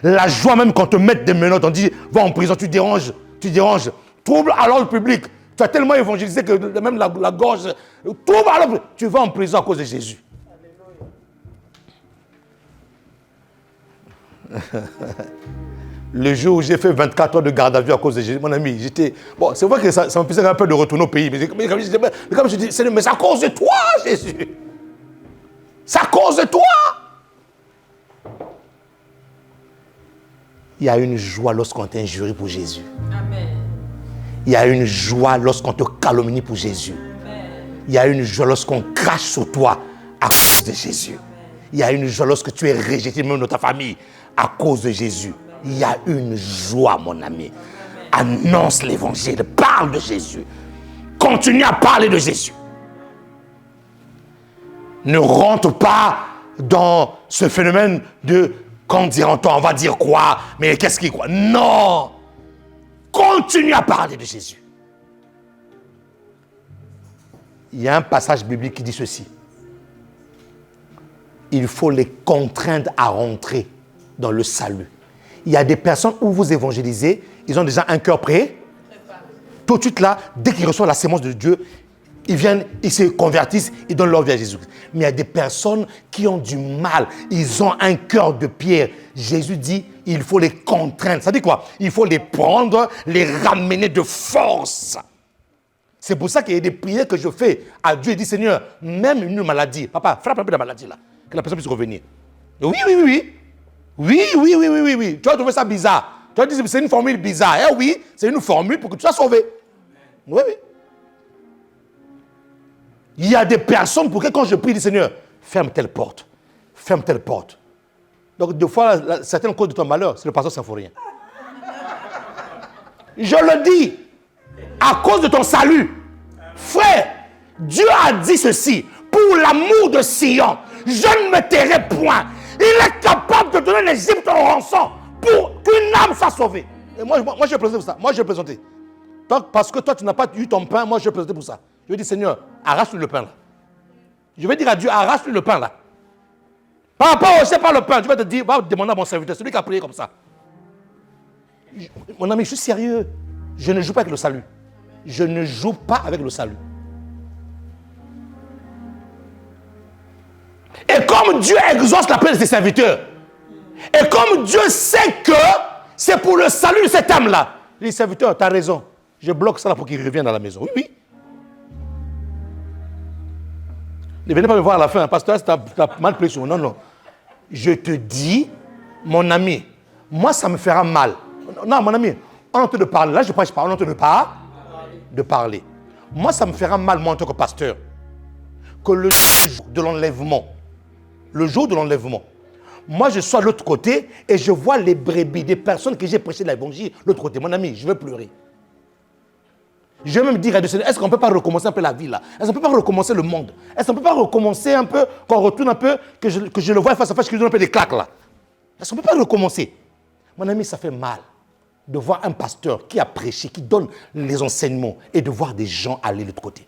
La joie même quand on te met des menottes, on dit, va en prison, tu déranges. Trouble à l'ordre public. Tu as tellement évangélisé que même la gorge, trouble à l'ordre public. Tu vas en prison à cause de Jésus. Le jour où j'ai fait 24 heures de garde à vue à cause de Jésus, mon ami, j'étais... Bon, c'est vrai que ça me faisait un peu de retourner au pays. Mais comme je dis, Seigneur, mais c'est à cause de toi, Jésus. C'est à cause de toi. Il y a une joie lorsqu'on t'injurie pour Jésus. Amen. Il y a une joie lorsqu'on te calomnie pour Jésus. Amen. Il y a une joie lorsqu'on crache sur toi à cause de Jésus. Amen. Il y a une joie lorsque tu es rejeté même dans ta famille à cause de Jésus. Il y a une joie, mon ami. Annonce l'évangile, parle de Jésus. Continue à parler de Jésus. Ne rentre pas dans ce phénomène de quand dira-t-on, on va dire quoi, mais qu'est-ce qui quoi? Non! Continue à parler de Jésus. Il y a un passage biblique qui dit ceci. Il faut les contraindre à rentrer dans le salut. Il y a des personnes où vous évangélisez, ils ont déjà un cœur prêt. Tout de suite là, dès qu'ils reçoivent la sémence de Dieu, ils viennent, ils se convertissent, ils donnent leur vie à Jésus. Mais il y a des personnes qui ont du mal. Ils ont un cœur de pierre. Jésus dit, il faut les contraindre. Ça dit quoi? Il faut les prendre, les ramener de force. C'est pour ça qu'il y a des prières que je fais à Dieu. Il dit, Seigneur, même une maladie. Papa, frappe un peu la maladie là. Que la personne puisse revenir. Oui. Tu vas trouver ça bizarre. Tu vas dire, c'est une formule bizarre. Eh oui, c'est une formule pour que tu sois sauvé. Oui. Il y a des personnes pour qui, quand je prie, dis Seigneur, ferme telle porte. Donc, des fois, certaines causes de ton malheur, c'est le pasteur symphorien. Je le dis, à cause de ton salut. Frère, Dieu a dit ceci, pour l'amour de Sion, je ne me tairai point. Il est capable de donner l'Égypte en rançon pour qu'une âme soit sauvée. Et moi, je vais présenter pour ça. Moi, je vais présenter. Parce que toi, tu n'as pas eu ton pain, moi, je vais présenter pour ça. Je vais dire, Seigneur, arrache-lui le pain là. Je vais dire à Dieu, arrache-lui le pain là. Par rapport au pas le pain, tu vas te dire, va demander à mon serviteur, celui qui a prié comme ça. Mon ami, je suis sérieux. Je ne joue pas avec le salut. Je ne joue pas avec le salut. Et comme Dieu exauce la prière de ses serviteurs, Et comme Dieu sait que c'est pour le salut de cette âme-là, il dit, serviteur, tu as raison. Je bloque ça là pour qu'il revienne à la maison. Oui, oui. Ne venez pas me voir à la fin, pasteur, tu as mal pris sur moi. Non, non. Je te dis, mon ami, moi ça me fera mal. Non, mon ami, on est en train de parler. Là, je prêche pas, on est en train de parler. Moi, ça me fera mal, moi, en tant que pasteur, que le jour de l'enlèvement, moi, je sois de l'autre côté et je vois les brebis des personnes que j'ai prêché de l'évangile de l'autre côté. Mon ami, je vais pleurer. Je vais même dire à Dieu, est-ce qu'on ne peut pas recommencer un peu la vie là? Est-ce qu'on ne peut pas recommencer le monde? Est-ce qu'on ne peut pas recommencer un peu, qu'on retourne un peu, que je le vois face à face, que je lui donne un peu des claques là? Est-ce qu'on ne peut pas recommencer? Mon ami, ça fait mal de voir un pasteur qui a prêché, qui donne les enseignements et de voir des gens aller de l'autre côté.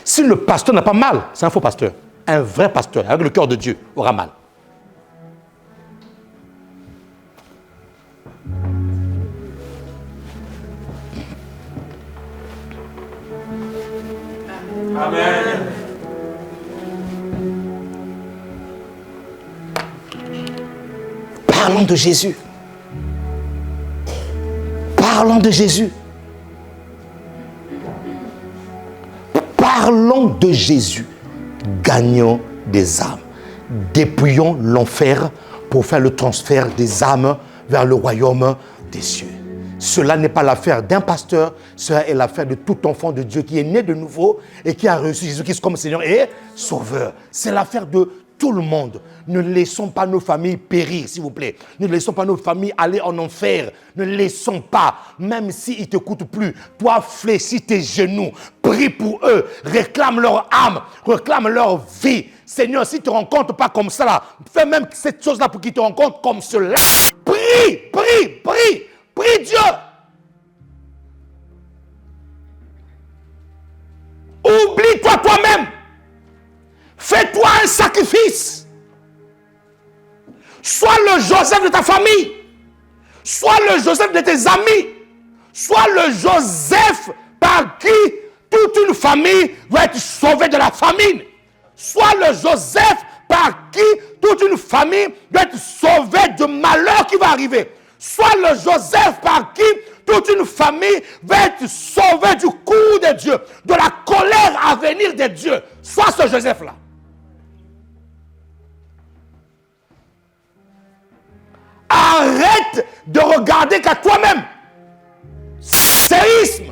Si le pasteur n'a pas mal, c'est un faux pasteur. Un vrai pasteur, avec le cœur de Dieu, aura mal. Amen. Parlons de Jésus. Parlons de Jésus. Parlons de Jésus. Gagnons des âmes. Dépouillons l'enfer pour faire le transfert des âmes vers le royaume des cieux. Cela n'est pas l'affaire d'un pasteur, cela est l'affaire de tout enfant de Dieu qui est né de nouveau et qui a reçu Jésus-Christ comme Seigneur et Sauveur. C'est l'affaire de tout le monde. Ne laissons pas nos familles périr, s'il vous plaît. Ne laissons pas nos familles aller en enfer. Ne laissons pas, même s'ils ne te coûtent plus. Toi, fléchis tes genoux, prie pour eux, réclame leur âme, réclame leur vie. Seigneur, si tu ne te rencontres pas comme ça, là, fais même cette chose-là pour qu'ils te rencontrent comme cela. Prie, prie, prie. Prie Dieu. Oublie-toi toi-même. Fais-toi un sacrifice. Sois le Joseph de ta famille. Sois le Joseph de tes amis. Sois le Joseph par qui toute une famille va être sauvée de la famine. Sois le Joseph par qui toute une famille va être sauvée du malheur qui va arriver. Sois le Joseph par qui toute une famille va être sauvée du coup de Dieu, de la colère à venir de Dieu. Sois ce Joseph-là. Arrête de regarder qu'à toi-même. Séisme.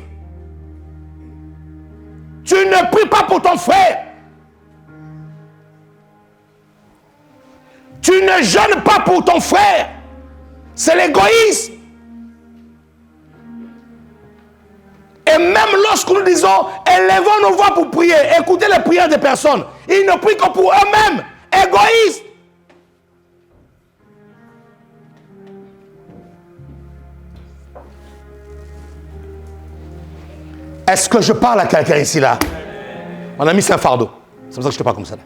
Tu ne pries pas pour ton frère. Tu ne jeûnes pas pour ton frère. C'est l'égoïsme. Et même lorsque nous disons, élevons nos voix pour prier, écoutez les prières des personnes, ils ne prient que pour eux-mêmes. Égoïsme. Est-ce que je parle à quelqu'un ici là? Mon ami, c'est un fardeau. C'est pour ça que je te parle comme ça là.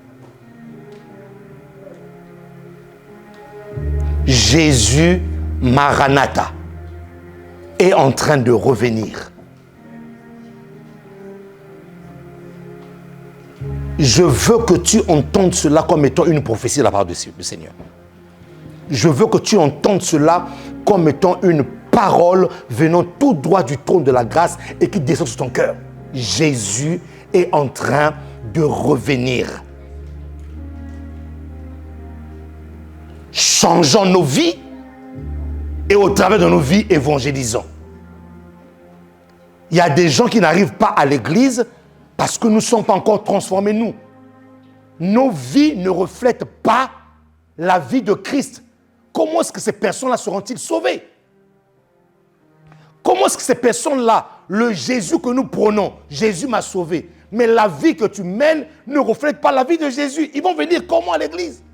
Jésus Maranatha est en train de revenir. Je veux que tu entendes cela comme étant une prophétie de la part du Seigneur. Je veux que tu entendes cela comme étant une parole venant tout droit du trône de la grâce et qui descend sur ton cœur. Jésus est en train de revenir. Changeons nos vies et au travers de nos vies, évangélisons. Il y a des gens qui n'arrivent pas à l'église parce que nous ne sommes pas encore transformés, nous. Nos vies ne reflètent pas la vie de Christ. Comment est-ce que ces personnes-là seront-ils sauvées? Comment est-ce que ces personnes-là, le Jésus que nous prenons, Jésus m'a sauvé, mais la vie que tu mènes ne reflète pas la vie de Jésus. Ils vont venir comment à l'église?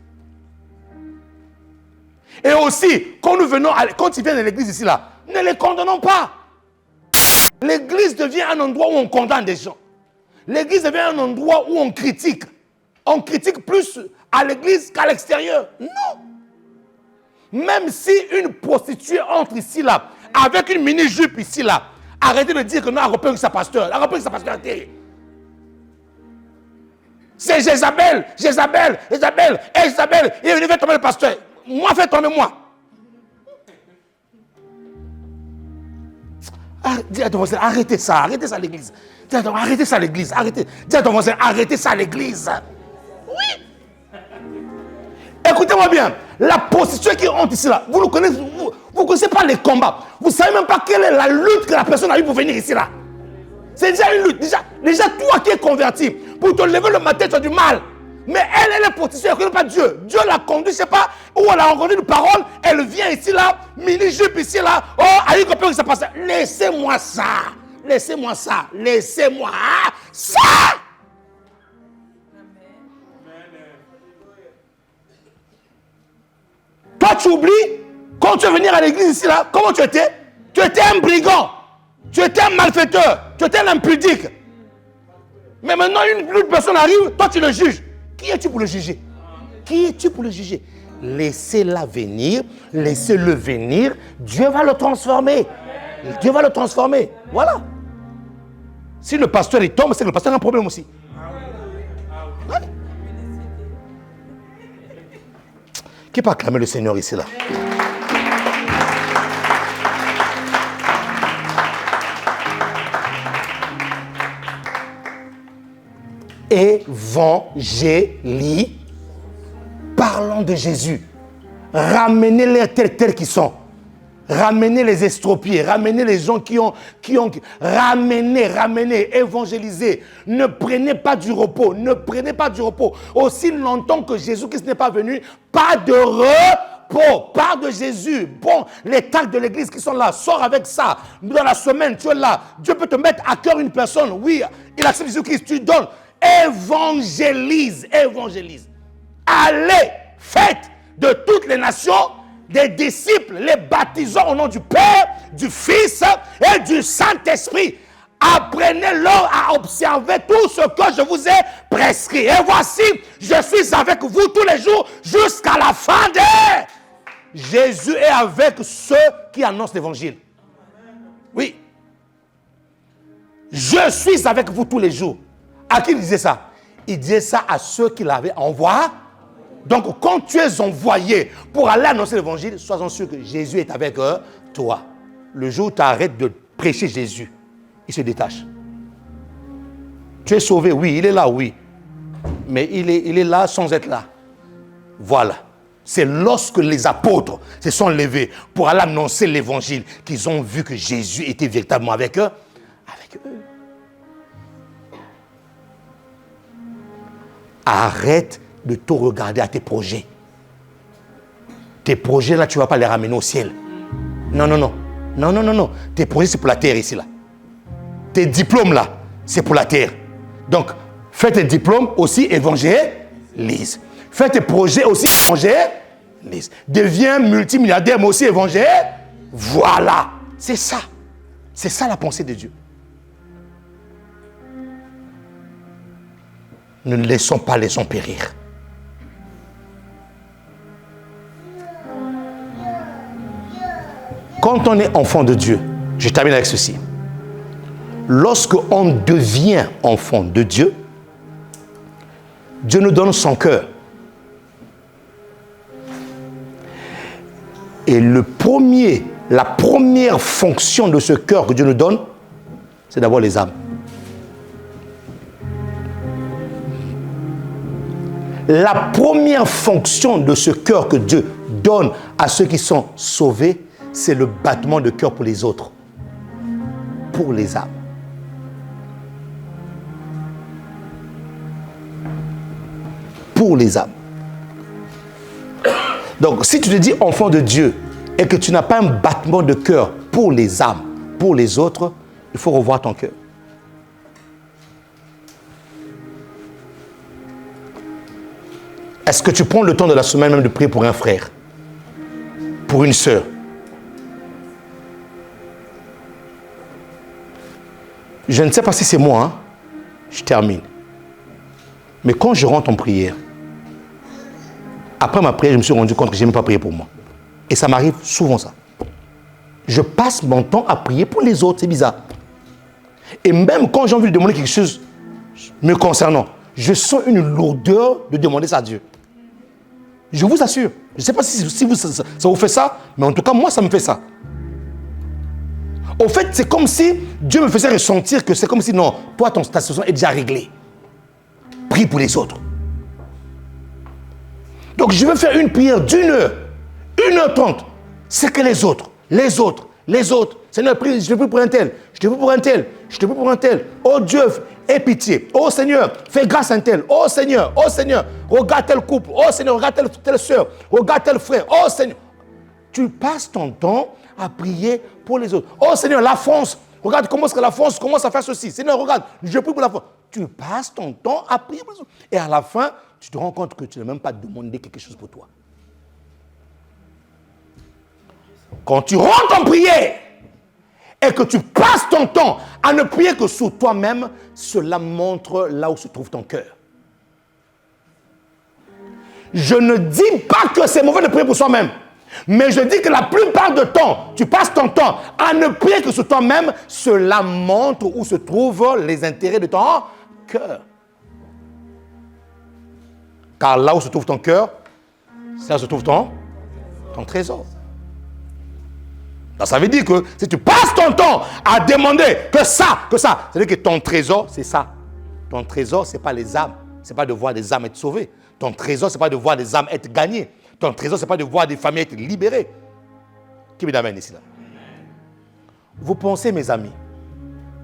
Et aussi, quand ils viennent à l'église ici, là, ne les condamnons pas. L'église devient un endroit où on condamne des gens. L'église devient un endroit où on critique. On critique plus à l'église qu'à l'extérieur. Non. Même si une prostituée entre ici, là, avec une mini-jupe ici, là, arrêtez de dire que non, elle repère que sa pasteur. Elle repère que sa pasteur. C'est Jézabel. Il est venu faire tomber le pasteur. Moi, fais tomber moi. Dis à ton voisin, arrêtez ça à l'église. Dis à ton voisin, arrêtez ça à l'église. Dis à ton voisin, arrêtez ça à l'église. Oui. Écoutez-moi bien, la position qui honte ici là, vous ne connaissez, vous connaissez pas les combats. Vous ne savez même pas quelle est la lutte que la personne a eu pour venir ici là. C'est déjà une lutte. Déjà toi qui es converti, pour te lever le matin, tu as du mal. Mais elle est position, elle ne connaît pas Dieu. Dieu l'a conduit, je ne sais pas, où elle a rencontré une parole, elle vient ici là, mini-jupe ici là, oh, allez, compris que ça passe. Laissez-moi ça. Laissez-moi ça. Toi, tu oublies, quand tu es venu à l'église ici là, comment tu étais? Tu étais un brigand. Tu étais un malfaiteur. Tu étais un impudique. Mais maintenant, une personne arrive, toi tu le juges. Qui es-tu pour le juger? Laissez-la venir, laissez-le venir. Dieu va le transformer. Voilà. Si le pasteur il tombe, c'est que le pasteur a un problème aussi. Ouais. Qui peut acclamer le Seigneur ici là? Évangélie, parlons de Jésus. Ramenez-les tels qu'ils sont. Ramenez les estropiés, ramenez les gens qui ont ramenez, évangélisez. Ne prenez pas du repos, Aussi longtemps que Jésus-Christ n'est pas venu, pas de repos, parle de Jésus. Bon, les tactes de l'église qui sont là, sors avec ça. Dans la semaine, tu es là. Dieu peut te mettre à cœur une personne. Oui, il accepte Jésus-Christ, tu donnes. Évangélise. Allez, faites de toutes les nations des disciples, les baptisant au nom du Père, du Fils et du Saint-Esprit. Apprenez-leur à observer tout ce que je vous ai prescrit. Et voici, je suis avec vous tous les jours jusqu'à la fin des... Jésus est avec ceux qui annoncent l'évangile. Oui. Je suis avec vous tous les jours. À qui il disait ça? Il disait ça à ceux qui l'avaient envoyé. Donc, quand tu es envoyé pour aller annoncer l'évangile, sois-en sûr que Jésus est avec toi. Le jour où tu arrêtes de prêcher Jésus, il se détache. Tu es sauvé, oui, il est là, oui. Mais il est là sans être là. Voilà. C'est lorsque les apôtres se sont levés pour aller annoncer l'évangile qu'ils ont vu que Jésus était véritablement avec eux. Arrête de tout regarder à tes projets. Tes projets là, tu ne vas pas les ramener au ciel. Non. Tes projets, c'est pour la terre ici là. Tes diplômes là, c'est pour la terre. Donc, fais tes diplômes aussi évangélise. Fais tes projets aussi évangélise. Deviens multimilliardaire, mais aussi évangélise. Voilà. C'est ça. C'est ça la pensée de Dieu. Ne laissons pas les gens périr. Quand on est enfant de Dieu, je termine avec ceci. Lorsque on devient enfant de Dieu, Dieu nous donne son cœur. Et la première fonction de ce cœur que Dieu nous donne, c'est d'avoir les âmes. La première fonction de ce cœur que Dieu donne à ceux qui sont sauvés, c'est le battement de cœur pour les autres, pour les âmes. Pour les âmes. Donc, si tu te dis enfant de Dieu et que tu n'as pas un battement de cœur pour les âmes, pour les autres, il faut revoir ton cœur. Est-ce que tu prends le temps de la semaine même de prier pour un frère, pour une sœur? Je ne sais pas si c'est moi, hein? Je termine. Mais quand je rentre en prière, après ma prière, je me suis rendu compte que je n'ai même pas prié pour moi. Et ça m'arrive souvent ça. Je passe mon temps à prier pour les autres, c'est bizarre. Et même quand j'ai envie de demander quelque chose me concernant, je sens une lourdeur de demander ça à Dieu. Je vous assure. Je ne sais pas si vous, ça vous fait ça, mais en tout cas, moi, ça me fait ça. Au fait, c'est comme si Dieu me faisait ressentir que c'est comme si, non, toi, ta situation est déjà réglée. Prie pour les autres. Donc, je vais faire une prière d'1 heure, 1h30. C'est que les autres. Seigneur, prie, je te prie pour un tel. Je te prie pour un tel. Oh Dieu, aie pitié. Oh Seigneur, fais grâce à un tel. Oh Seigneur, regarde tel couple. Oh Seigneur, regarde telle soeur. Regarde tel frère. Oh Seigneur. Tu passes ton temps à prier pour les autres. Oh Seigneur, la France. Regarde comment est-ce que la France commence à faire ceci. Seigneur, regarde, je prie pour la France. Tu passes ton temps à prier pour les autres. Et à la fin, tu te rends compte que tu n'as même pas demandé quelque chose pour toi. Quand tu rentres en prière et que tu passes ton temps à ne prier que sur toi-même, cela montre là où se trouve ton cœur. Je ne dis pas que c'est mauvais de prier pour soi-même, mais je dis que la plupart du temps, tu passes ton temps à ne prier que sur toi-même, cela montre où se trouvent les intérêts de ton cœur. Car là où se trouve ton cœur, c'est là où se trouve ton trésor. Ça veut dire que si tu passes ton temps à demander que ça, c'est-à-dire que ton trésor, c'est ça. Ton trésor, ce n'est pas les âmes. Ce n'est pas de voir des âmes être sauvées. Ton trésor, ce n'est pas de voir des âmes être gagnées. Ton trésor, ce n'est pas de voir des familles être libérées. Qui me l'amène ici là? Vous pensez, mes amis,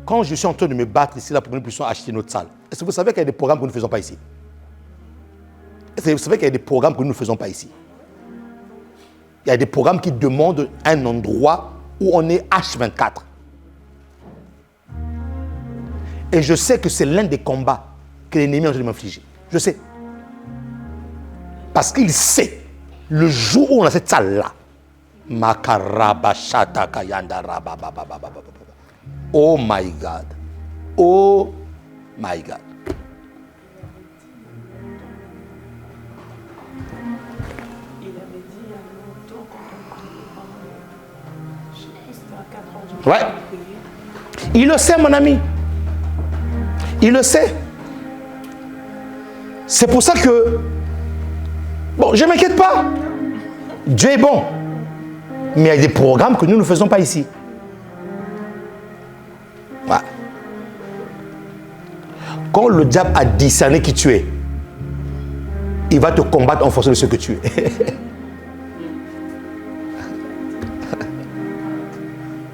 quand je suis en train de me battre ici là pour que nous puissions acheter notre salle, est-ce que vous savez qu'il y a des programmes que nous ne faisons pas ici? Est-ce que vous savez qu'il y a des programmes que nous ne faisons pas ici? Il y a des programmes qui demandent un endroit où on est H24. Et je sais que c'est l'un des combats que l'ennemi est en train de m'infliger. Je sais. Parce qu'il sait, le jour où on a cette salle-là, oh my God. Oh my God. Ouais. Il le sait, mon ami. Il le sait. C'est pour ça que... Bon, je ne m'inquiète pas. Dieu est bon. Mais il y a des programmes que nous ne faisons pas ici. Ouais. Quand le diable a discerné qui tu es, il va te combattre en fonction de ce que tu es.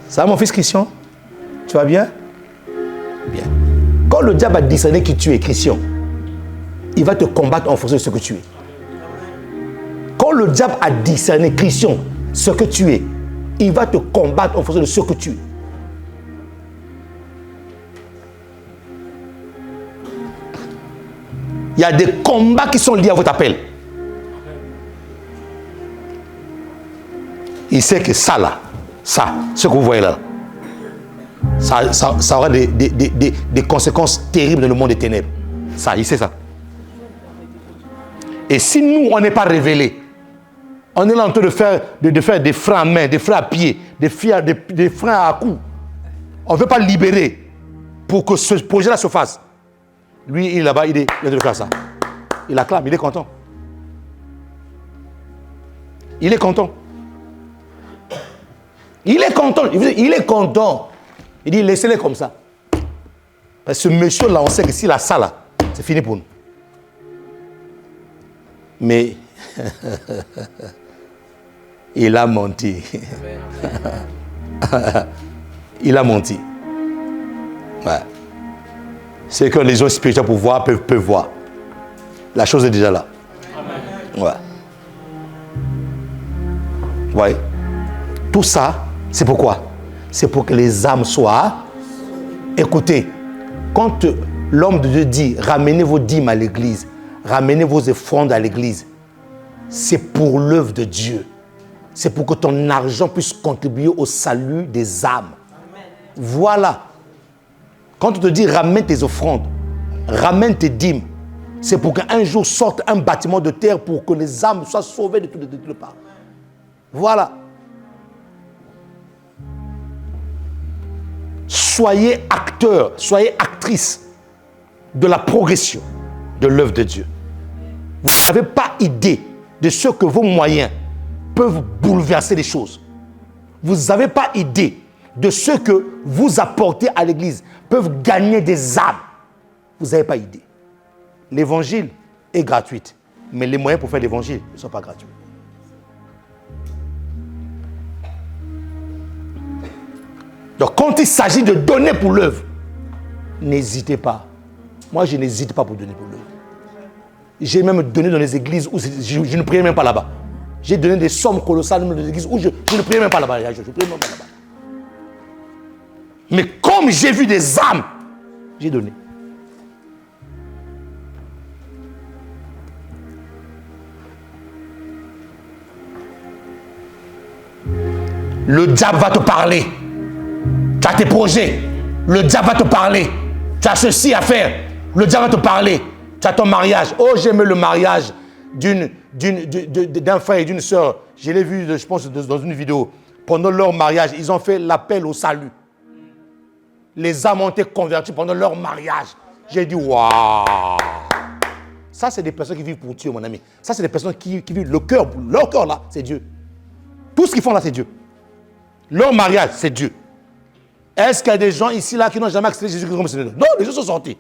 Ça va, mon fils Christian? Tu vas bien? Bien. Quand le diable a discerné qui tu es, Christian, il va te combattre en fonction de ce que tu es. Quand le diable a discerné, Christian, ce que tu es, il va te combattre en fonction de ce que tu es. Il y a des combats qui sont liés à votre appel. Il sait que ça là, ça, ce que vous voyez là, ça aura des conséquences terribles dans le monde des ténèbres. Ça, il sait ça. Et si nous, on n'est pas révélés, on est là en train de faire des freins à main, des freins à pied, des freins à coups. On ne veut pas libérer pour que ce projet-là se fasse. Lui, il est là-bas, il est en train de faire ça. Il acclame, il est content. Il est content. Il est content. Il est content. Il dit, laissez-les comme ça. Parce que ce monsieur-là, on sait que s'il a ça là, c'est fini pour nous. Mais il a menti. Il a menti. Ouais. C'est que les gens spirituels pour voir peuvent voir. La chose est déjà là. Ouais. Ouais. Tout ça, c'est pourquoi? C'est pour que les âmes soient. Écoutez, quand l'homme de Dieu dit ramenez vos dîmes à l'église, ramenez vos offrandes à l'église, c'est pour l'œuvre de Dieu. C'est pour que ton argent puisse contribuer au salut des âmes. Amen. Voilà. Quand on te dit ramène tes offrandes, ramène tes dîmes, c'est pour qu'un jour sorte un bâtiment de terre pour que les âmes soient sauvées de toutes les parts. Voilà. Soyez acteurs, soyez actrices de la progression de l'œuvre de Dieu. Vous n'avez pas idée de ce que vos moyens peuvent bouleverser les choses. Vous n'avez pas idée de ce que vous apportez à l'église peuvent gagner des âmes. Vous n'avez pas idée. L'évangile est gratuit, mais les moyens pour faire l'évangile ne sont pas gratuits. Donc quand il s'agit de donner pour l'œuvre, n'hésitez pas. Moi, je n'hésite pas pour donner pour l'œuvre. J'ai même donné dans les églises où je ne priais même pas là-bas. J'ai donné des sommes colossales dans les églises où je ne priais même pas là-bas. Je ne priais même pas là-bas. Mais comme j'ai vu des âmes, j'ai donné. Le diable va te parler. Tu as tes projets. Le diable va te parler. Tu as ceci à faire. Le diable va te parler. Tu as ton mariage. Oh, j'aimais le mariage d'un frère et d'une sœur. Je l'ai vu, je pense, dans une vidéo. Pendant leur mariage, ils ont fait l'appel au salut. Les âmes ont été converties pendant leur mariage. J'ai dit, waouh! Ça, c'est des personnes qui vivent pour Dieu, mon ami. Ça, c'est des personnes qui vivent le cœur. Leur cœur, là, c'est Dieu. Tout ce qu'ils font là, c'est Dieu. Leur mariage, c'est Dieu. Est-ce qu'il y a des gens ici, là, qui n'ont jamais accepté Jésus-Christ comme Seigneur? Non, les gens sont sortis.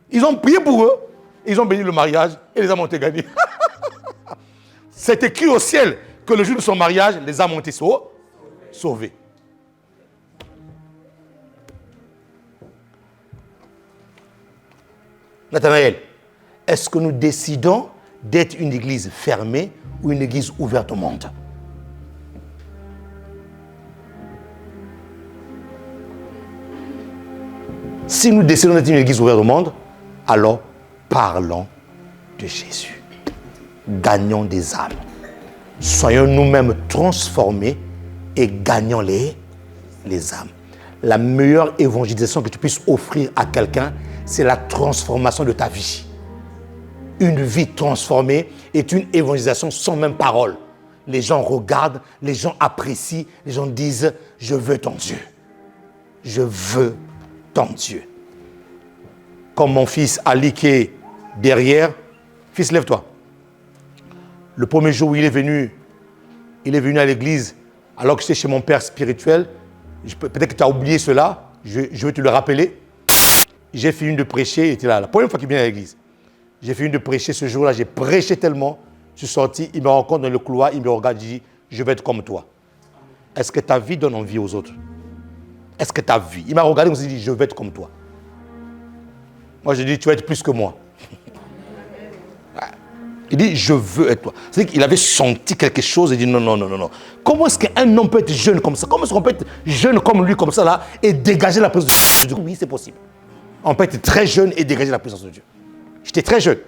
Ils ont prié pour eux. Ils ont béni le mariage et les âmes ont été gagnées. C'est écrit au ciel que le jour de son mariage, les âmes ont été sauvées. Nathanaël, est-ce que nous décidons d'être une église fermée ou une église ouverte au monde? Si nous décidons d'être une église ouverte au monde, alors parlons de Jésus. Gagnons des âmes. Soyons nous-mêmes transformés et gagnons les âmes. La meilleure évangélisation que tu puisses offrir à quelqu'un, c'est la transformation de ta vie. Une vie transformée est une évangélisation sans même parole. Les gens regardent, les gens apprécient, les gens disent « Je veux ton Dieu. Je veux ton Dieu. » Comme mon fils Ali qui est derrière, fils, lève-toi. Le premier jour où il est venu à l'église, alors que j'étais chez mon père spirituel, peut-être que tu as oublié cela, je vais te le rappeler. J'ai fini de prêcher, il était là, la première fois qu'il vient à l'église. J'ai fini de prêcher ce jour-là, j'ai prêché tellement, je suis sorti, il me rencontre dans le couloir, il me regarde, il dit, je vais être comme toi. Est-ce que ta vie donne envie aux autres? Est-ce que ta vie? Il m'a regardé, il m'a dit, je vais être comme toi. Moi, je dis, tu vas être plus que moi. Il dit, je veux être toi. C'est-à-dire qu'il avait senti quelque chose, il dit, non. Comment est-ce qu'un homme peut être jeune comme ça? Comment est-ce qu'on peut être jeune comme lui, comme ça, là, et dégager la présence de Dieu? Oui, c'est possible. On peut être très jeune et dégager la présence de Dieu. J'étais très jeune.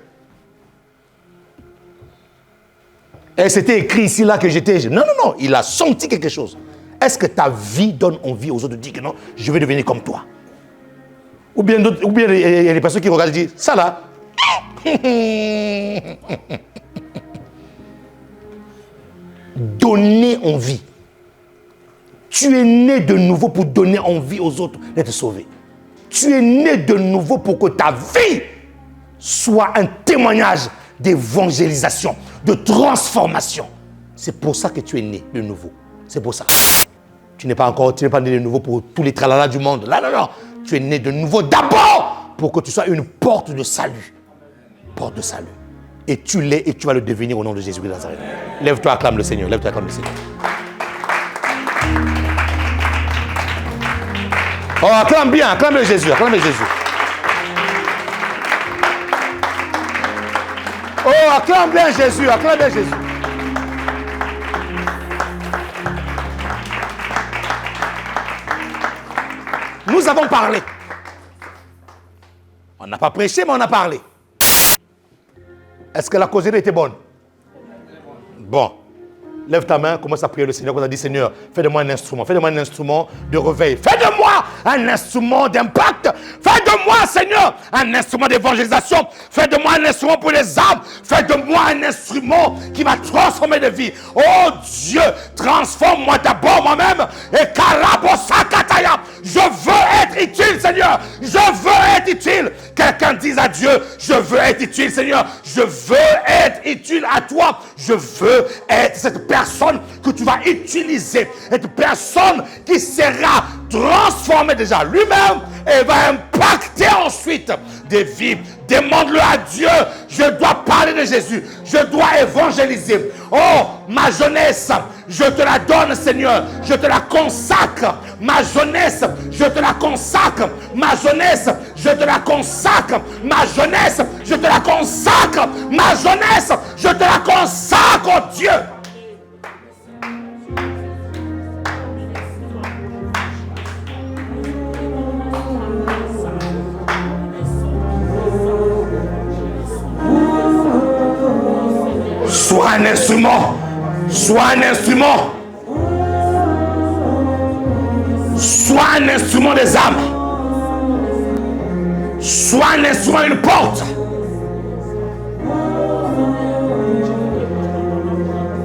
Et c'était écrit ici, là, que j'étais jeune. Non, il a senti quelque chose. Est-ce que ta vie donne envie aux autres de dire que non, je vais devenir comme toi? Ou bien il y a des personnes qui regardent et disent, ça là, donner envie. Tu es né de nouveau pour donner envie aux autres d'être sauvés. Tu es né de nouveau pour que ta vie soit un témoignage d'évangélisation, de transformation. C'est pour ça que tu es né de nouveau. C'est pour ça. Tu n'es pas né de nouveau pour tous les tralala du monde. Là, non. Tu es né de nouveau d'abord pour que tu sois une porte de salut. Porte de salut. Et tu l'es et tu vas le devenir au nom de Jésus de Nazareth. Lève-toi, acclame le Seigneur. Lève-toi, acclame le Seigneur. Oh, acclame bien, acclame Jésus, acclame Jésus. Oh, acclame bien Jésus, acclame bien Jésus. Nous avons parlé. On n'a pas prêché, mais on a parlé. Est-ce que la causerie était bonne? Bon. Lève ta main, commence à prier le Seigneur. On a dit, Seigneur, fais de moi un instrument. Fais de moi un instrument de réveil. Fais de moi un instrument d'impact. Fais de moi, Seigneur, un instrument d'évangélisation. Fais de moi un instrument pour les âmes. Fais de moi un instrument qui va transformer des vies. Oh Dieu, transforme-moi d'abord moi-même. Et Karabosakata Je veux être utile, Seigneur. Je veux être utile. Quelqu'un dise à Dieu, je veux être utile, Seigneur. Je veux être utile à toi. Je veux être cette personne que tu vas utiliser. Cette personne qui sera transformée déjà lui-même et va impacter ensuite des vies. Demande-le à Dieu. Je dois parler de Jésus. Je dois évangéliser. Oh, ma jeunesse, je te la donne, Seigneur. Je te la consacre. Ma jeunesse, je te la consacre. Ma jeunesse, je te la consacre. Ma jeunesse, je te la consacre. Ma jeunesse, je te la consacre, oh Dieu. Sois un instrument. Sois un instrument. Sois un instrument des âmes. Sois un instrument, une porte.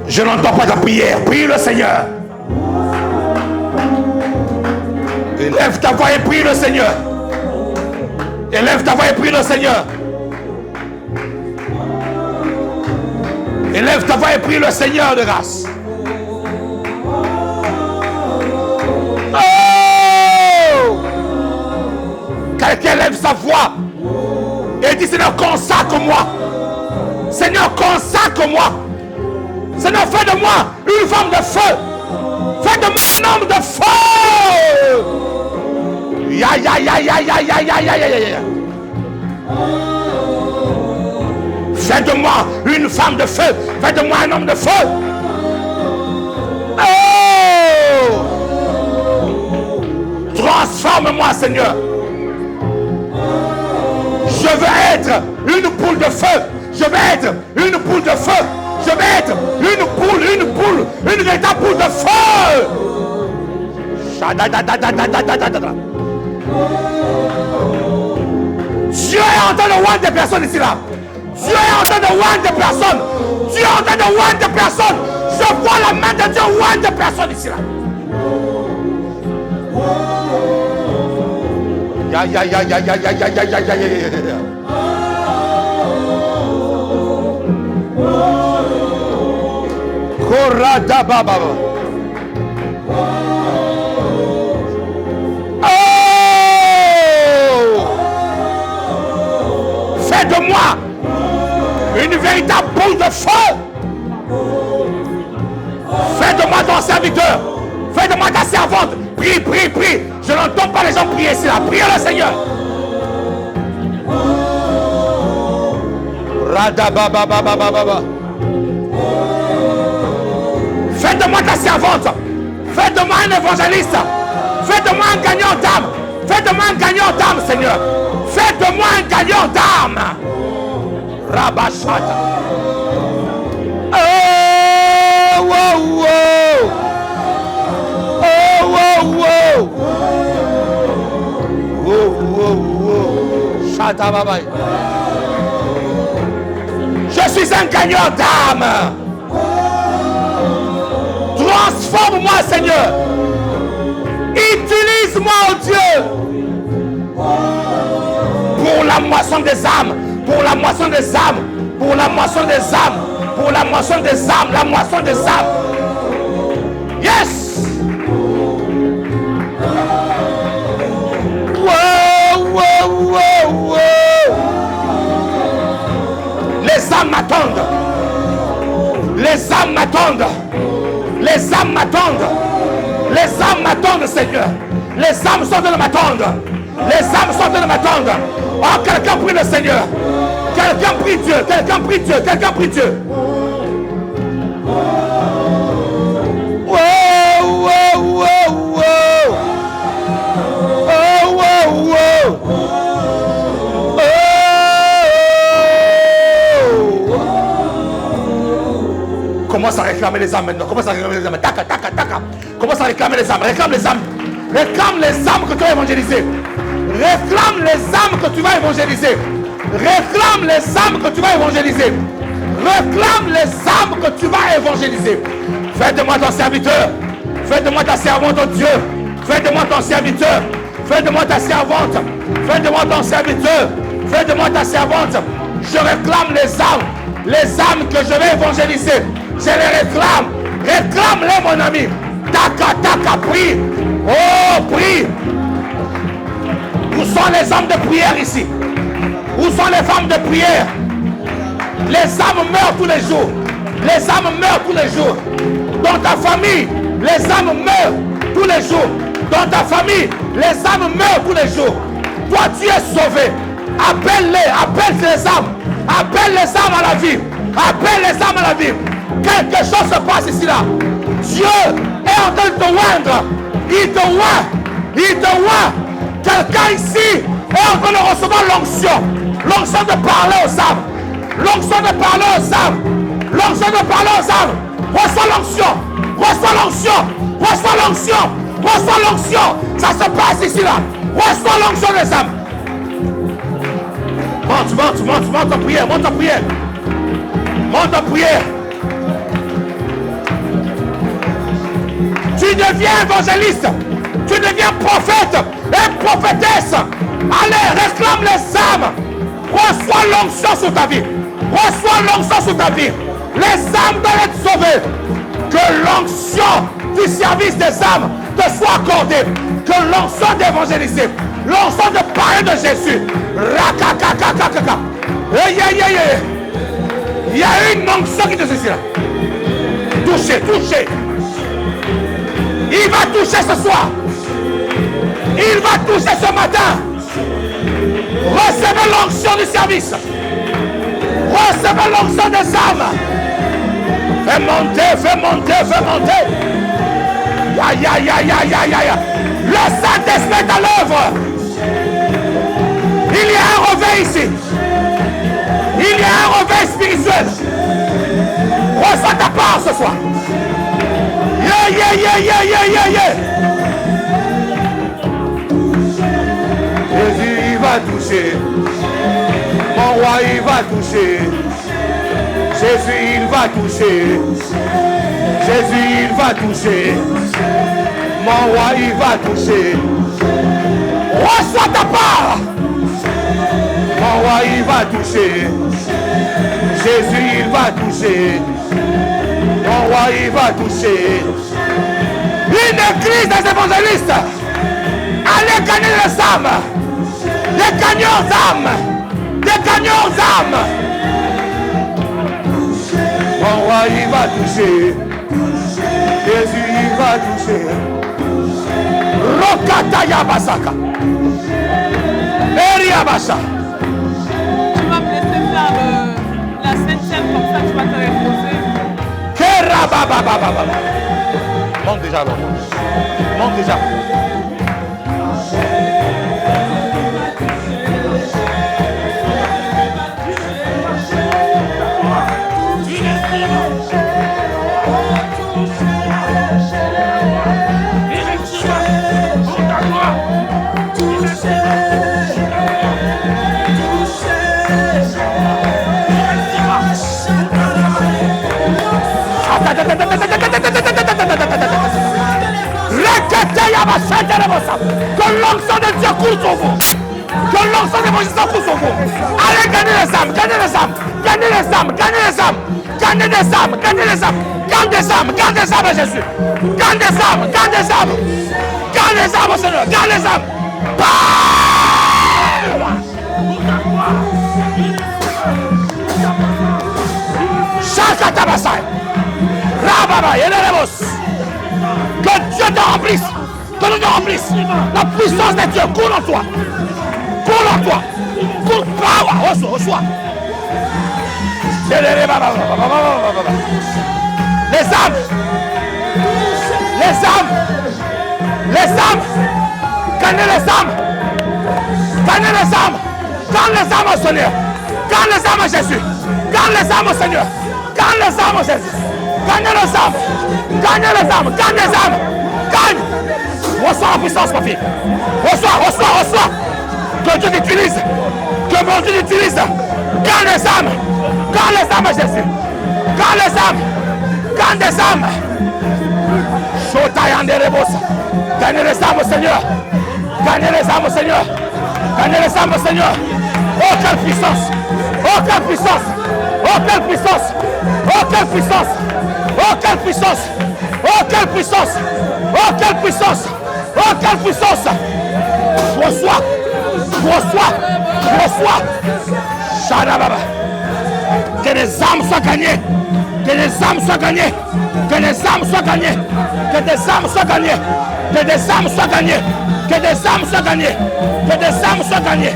Je n'entends pas ta prière. Prie le Seigneur. Élève ta voix et prie le Seigneur. Élève ta voix et prie le Seigneur. Élève ta voix et prie le Seigneur de grâce. Oh! Quelqu'un lève sa voix et dit, Seigneur, consacre-moi. Seigneur, consacre-moi. Seigneur, fais de moi une femme de feu. Fais de moi un homme de feu. Ya, ya, ya, ya, ya, ya, ya, ya, ya, ya. Fais de moi une femme de feu. Fais de moi un homme de feu. Oh! Transforme-moi, Seigneur. Je veux être une boule de feu. Je veux être une boule de feu. Je veux être une véritable boule de feu. Dieu est en train de voir des personnes ici là. Dieu est en train de voir des personnes. Dieu est en train de voir des personnes. Je vois la main de Dieu voir des personnes ici là. Ya ya ya ya ya ya ya ya ya ya ya. Korada baba. Fais de moi une véritable boule de feu. Fais de moi ton serviteur. Fais de moi ta servante. Prie, prie, prie. Je n'entends pas les gens prier ici là. Prie le Seigneur. Radabababababa. Fais de moi ta servante. Fais de moi un évangéliste. Fais de moi un gagnant d'âme. Fais de moi un gagnant d'âme, Seigneur. Fais de moi un gagnant d'âme. Rabashata. Oh, wow, wow. Oh, wow, wow. Oh, wow, wow. Shata baba. Je suis un gagnant d'âme. Transforme-moi, Seigneur. Utilise-moi, oh Dieu. Pour la moisson des âmes. Pour la moisson des âmes. Pour la moisson des âmes. Pour la moisson des âmes. La moisson des âmes. Yes. Wow, wow, wow, wow. Les âmes m'attendent. Les âmes m'attendent. Les âmes m'attendent. Les âmes m'attendent, Seigneur. Les âmes sont en train de m'attendre. Les âmes sont en train de m'attendre. Oh, quelqu'un prie le Seigneur. Quelqu'un prie Dieu. Quelqu'un prie Dieu. Quelqu'un prie Dieu. Wow, wow, wow, wow. Oh, wow, wow. Oh. Commence à réclamer les âmes maintenant. Commence à réclamer les âmes. Taca, taca, taca. Commence à réclamer les âmes. Réclame les âmes. Réclame les âmes que tu vas évangéliser. Réclame les âmes que tu vas évangéliser. Réclame les âmes que tu vas évangéliser. Réclame les âmes que tu vas évangéliser. Fais de moi ton serviteur. Fais de moi ta servante, oh Dieu. Fais de moi ton serviteur. Fais de moi ta servante. Fais de moi ton serviteur. Fais de moi ta servante. Je réclame les âmes que je vais évangéliser. Je les réclame. Réclame-les, mon ami. Taka, prie. Oh, prie. Où sont les hommes de prière ici? Où sont les femmes de prière? Les âmes meurent tous les jours. Les âmes meurent tous les jours. Dans ta famille, les âmes meurent tous les jours. Dans ta famille, les âmes meurent tous les jours. Toi, tu es sauvé. Appelle-les, appelle les âmes. Appelle les âmes à la vie. Appelle les âmes à la vie. Quelque chose se passe ici là. Dieu est en train de te oindre. Il te oint. Il te oint. Quelqu'un ici est en train de recevoir l'onction. L'onction de parler aux âmes. L'onction de parler aux âmes. L'onction de parler aux âmes. Reçois l'onction. Reçois l'onction. Reçois l'onction. Reçois l'onction. Ça se passe ici là. Reçois l'onction des âmes. Monte en prière. Monte en prière. Monte en prière. Tu deviens évangéliste. Tu deviens prophète et prophétesse. Allez, réclame les âmes. Reçois l'onction sur ta vie. Reçois l'onction sur ta vie. Les âmes doivent être sauvées. Que l'onction du service des âmes te soit accordée. Que l'onction d'évangéliser. L'onction de parler de Jésus. Rakakakakaka. Il y a une onction qui te saisit là. Touchez. Il va toucher ce soir. Il va toucher ce matin. Recevez l'onction du service. Recevez l'onction des âmes. Fais monter. Ya. Le Saint-Esprit est à l'œuvre. Il y a un réveil ici. Il y a un réveil spirituel. Reçois ta part ce soir. Yeah. Jésus, il va toucher. Mon roi, il va toucher. Jésus, il va toucher. Jésus, il va toucher. Mon roi, il va toucher. Reçois ta part. Mon roi, il va toucher. Jésus, il va toucher. Mon roi, il va toucher. Une église des évangélistes. Allez gagner les âmes. Des gagnants âmes. Des gagnants âmes. Mon roi, il va toucher. Jésus, il va toucher. Rokataya Basaka. Eriabasa. Tu vas me laisser faire la Sainte-Seine comme ça, tu vas te reposer. Kerabababababa. Monte déjà alors. Monte déjà. Que l'onction de Dieu coule sur vous. Que l'onction de Moïse coule sur vous. Allez gagner les âmes, gagner les âmes, gagner les âmes, gagner les âmes, gagner des âmes, gagner les âmes, gagne des âmes, gagne des âmes à Jésus. Gagne des âmes, gagne des âmes, gagne les âmes au Seigneur, gagne les âmes. Chakatabasai. Rababa, Yeleremos. Que Dieu te remplisse. Que nous te remplisse. La puissance de Dieu coule en toi. Coule en toi. Coule power. Reçois. Les âmes. Les âmes. Les âmes. Gagnez les âmes. Gagnez les âmes. Gagne les âmes au Seigneur. Gagne les âmes à Jésus. Gagne les âmes au Seigneur. Gagne les âmes au Jésus. Gagne les âmes. Gagne les âmes. Gagne les âmes. Gagne. Reçois la puissance, ma fille. Reçois. Que Dieu t'utilise. Que mon Dieu t'utilise. Gagne les âmes. Gagne les âmes à Jésus. Gagne les âmes. Gagne des âmes. Chota Gagnez les âmes, Seigneur. Gagnez les âmes, Seigneur. Gagnez les âmes, Seigneur. Oh, quelle puissance. Oh, quelle puissance. Oh, quelle puissance. Oh, quelle puissance. Oh, quelle puissance. Oh, quelle puissance. Oh, quelle puissance. Oh, quelle puissance. Reçois. Reçois. Reçois. Shadababa. Que les âmes soient gagnées. Que les âmes soient gagnées. Que les âmes soient gagnées. Que des âmes soient gagnées. Que des âmes soient gagnées. Que des âmes soient gagnées. Que des âmes soient gagnées.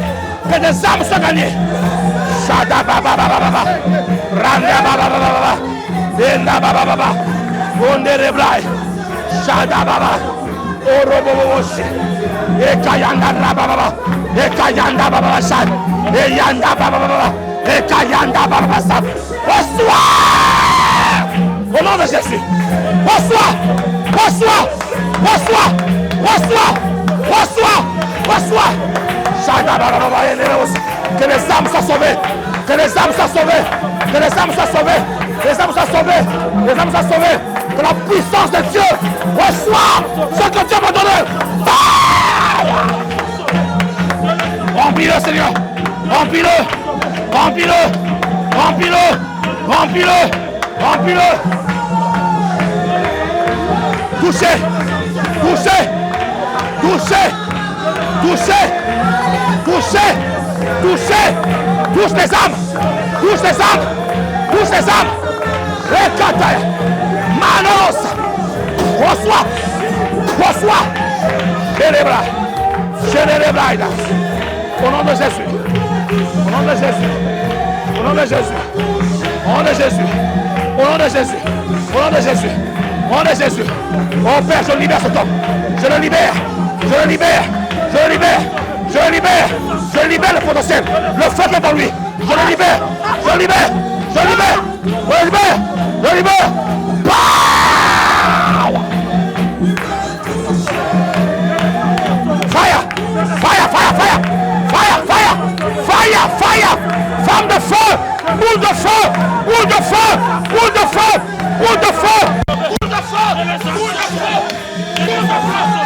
Que des âmes soient gagnées. Shadababa. Randababa. Endababa. Onderebrai. Shadababa. Oroboboshi. Ekayanda rababa. Ekayanda baba shad. Eyanda baba. Ekayanda baba shad. Reçois. Au nom de Jésus. Reçois. Reçois. Reçois. Reçois. Reçois. Reçois. Shadababa. Que les âmes soient sauvées. Que les âmes soient sauvées. Que les âmes soient sauvées. Les âmes soient sauvées. Les âmes soient sauvées. Que la puissance de Dieu reçoit ce que Dieu m'a donné. Remplis-le, Seigneur. Remplis-le. Remplis-le. Remplis-le. Remplis-le. Remplis-le. Touchez. Touchez. Touchez. Touchez. Touchez. Touchez. Touche les âmes. Touche les âmes. Touche les âmes. Rekataya. Manos. Reçois. Reçois. Célébra. Célébra. Au nom de Jésus. Au nom de Jésus. Au nom de Jésus. Au nom de Jésus. Au nom de Jésus. Au nom de Jésus. Au nom de Jésus. Oh Père, je libère cet homme. Je le libère. Je le libère. Je le libère. Je le libère. Je libère le potentiel. Le feu qui est en lui. Je le libère. Je le libère. Je le libère. Je le libère. Je le libère. Fire. Fire. Fire. Fire. Fire. Fire. Fire. Fire. Femme de feu. Boule de feu. Boule de feu. Boule de feu. Boule de feu. Boule de feu. Boule de feu. Boule de feu.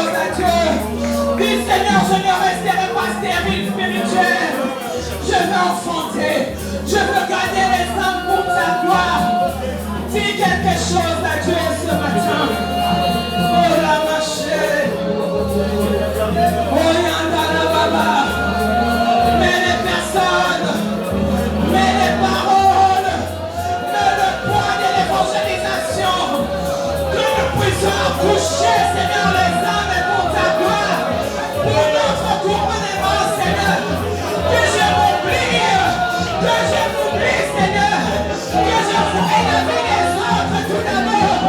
chose à Dieu. Dis Seigneur, je ne resterai pas stérile spirituel. Je veux enfanter. Je veux gagner les âmes pour ta gloire. Dis quelque chose à Dieu ce matin. Oh la machée. Oh yanda la baba. Mais les personnes, mais les paroles, mais le poids de l'évangélisation, que nous puissions accoucher, Seigneur, les âmes pour ta gloire, pour notre gouvernement, Seigneur, que je m'oublie, Seigneur, que je fais la vie des autres tout d'abord,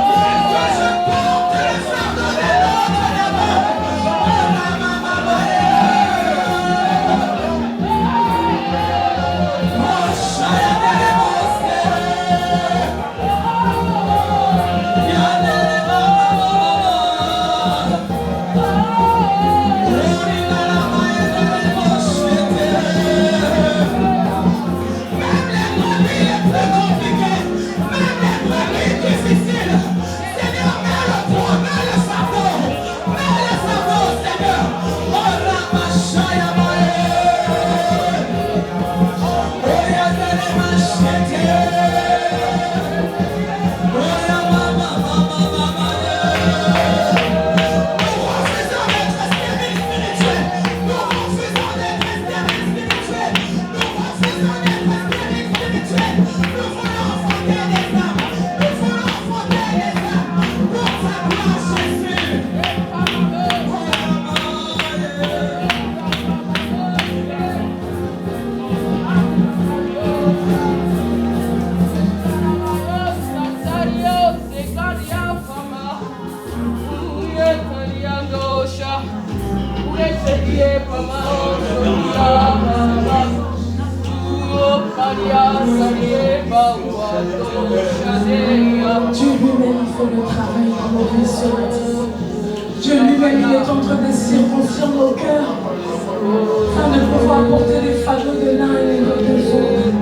que je porte le fardeau de l'autre d'abord. Oh la maman, oh Shaya Dieu lui-même fait le travail dans nos vies sur la terre. Dieu lui-même il est en train de circoncire nos cœurs afin de pouvoir porter les fardeaux de l'un et les autres des autres.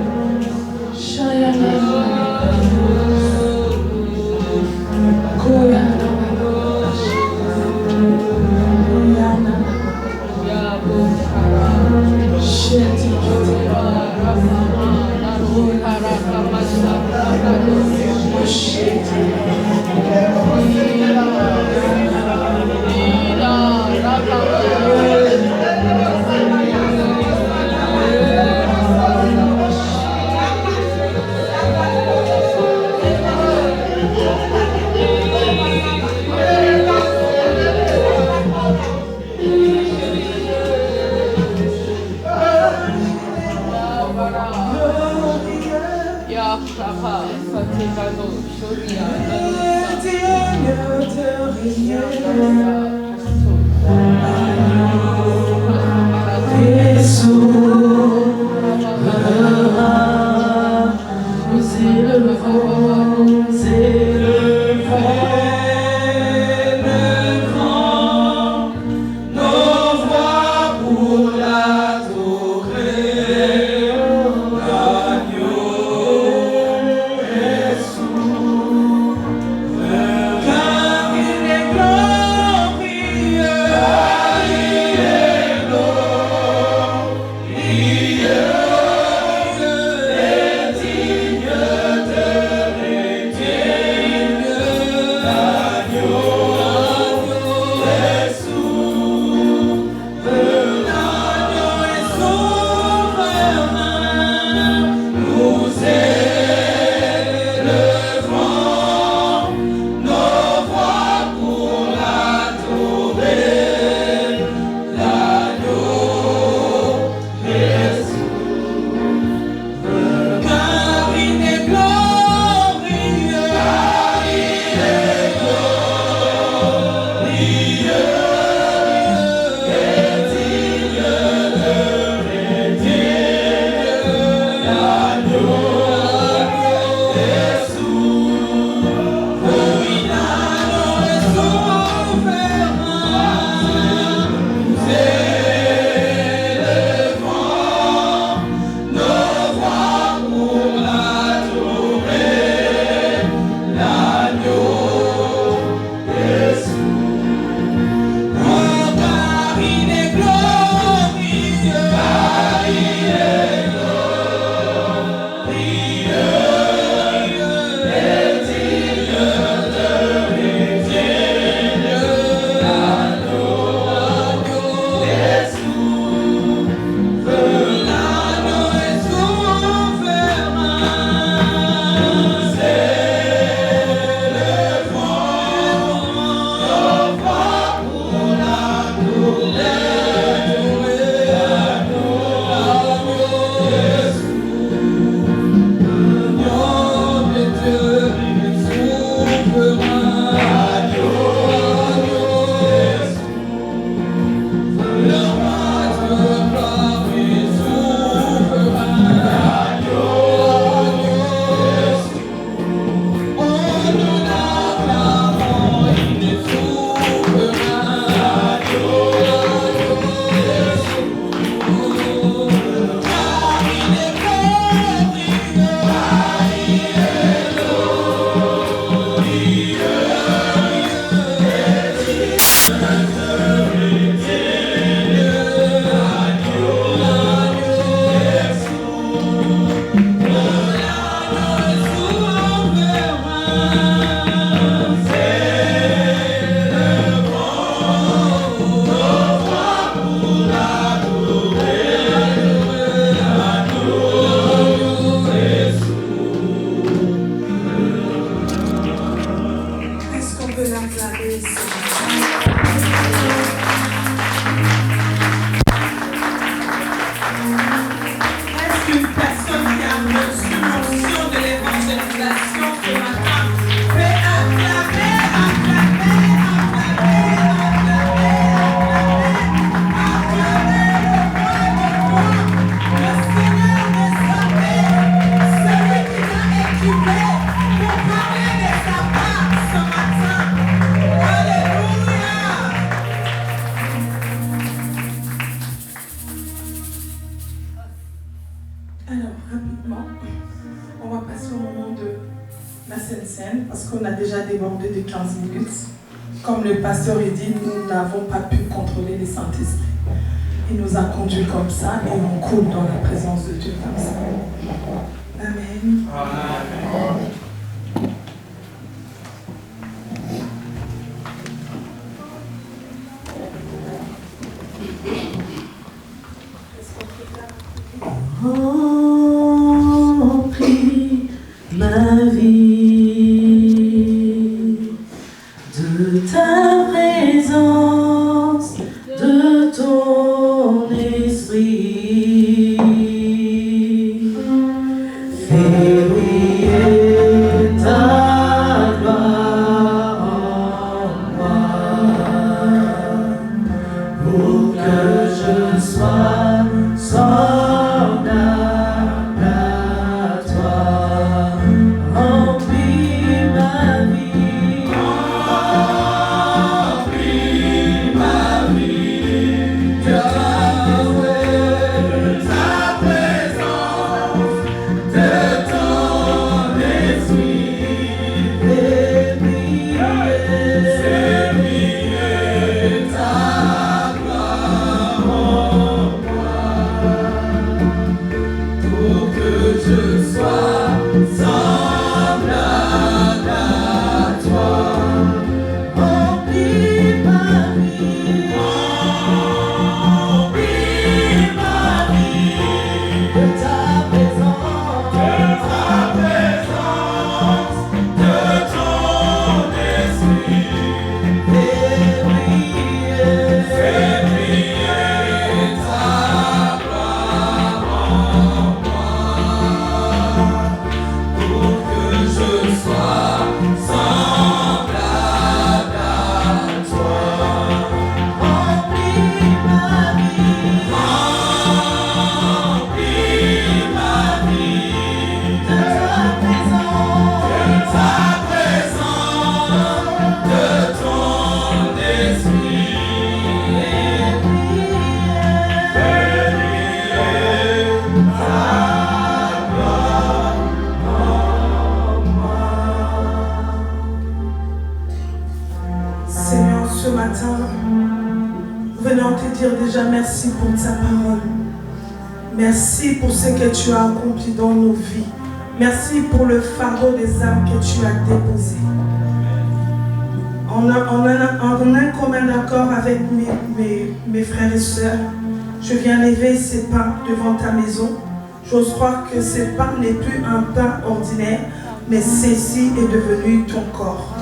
Car il est glorieux. acclamer. Est-ce qu'une personne qui a reçu l'onction de l'évangélisation ce matin peut acclamer, acclamer, acclamer, acclamer, acclamer le Seigneur des armées, celui qui t'a équipé pour parler de sa part ce matin. Alléluia. Alors, rapidement, on va passer au moment de la Sainte Seine parce qu'on a déjà débordé de 15 minutes. Comme le pasteur a dit, nous n'avons pas pu contrôler les Saint-Esprit. Il nous a conduits comme ça et on coule dans la présence de Dieu comme ça. Amen. Remplis ma vie de ta présence, de ton esprit. Fais briller ta gloire en moi pour que je sois semblable à toi. Remplis ma vie, Yahweh, de ta présence, de ton esprit. Fais briller ta gloire en moi pour que je sois semblable à toi. Remplis ma vie, de ta présence, de ton esprit. Fais briller ta gloire en moi pour que je sois semblable à toi. Remplis ma vie, de ta présence, de ton esprit. Fais briller ta gloire en moi. Seigneur, ce matin, nous venons te dire déjà merci pour ta parole. Merci pour ce que tu as accompli dans nos vies. Merci pour le fardeau des âmes que tu as déposé. En un commun accord avec mes frères et sœurs, je viens lever ces pains devant ta maison. J'ose croire que ce pain n'est plus un pain ordinaire, mais ceci est devenu ton corps.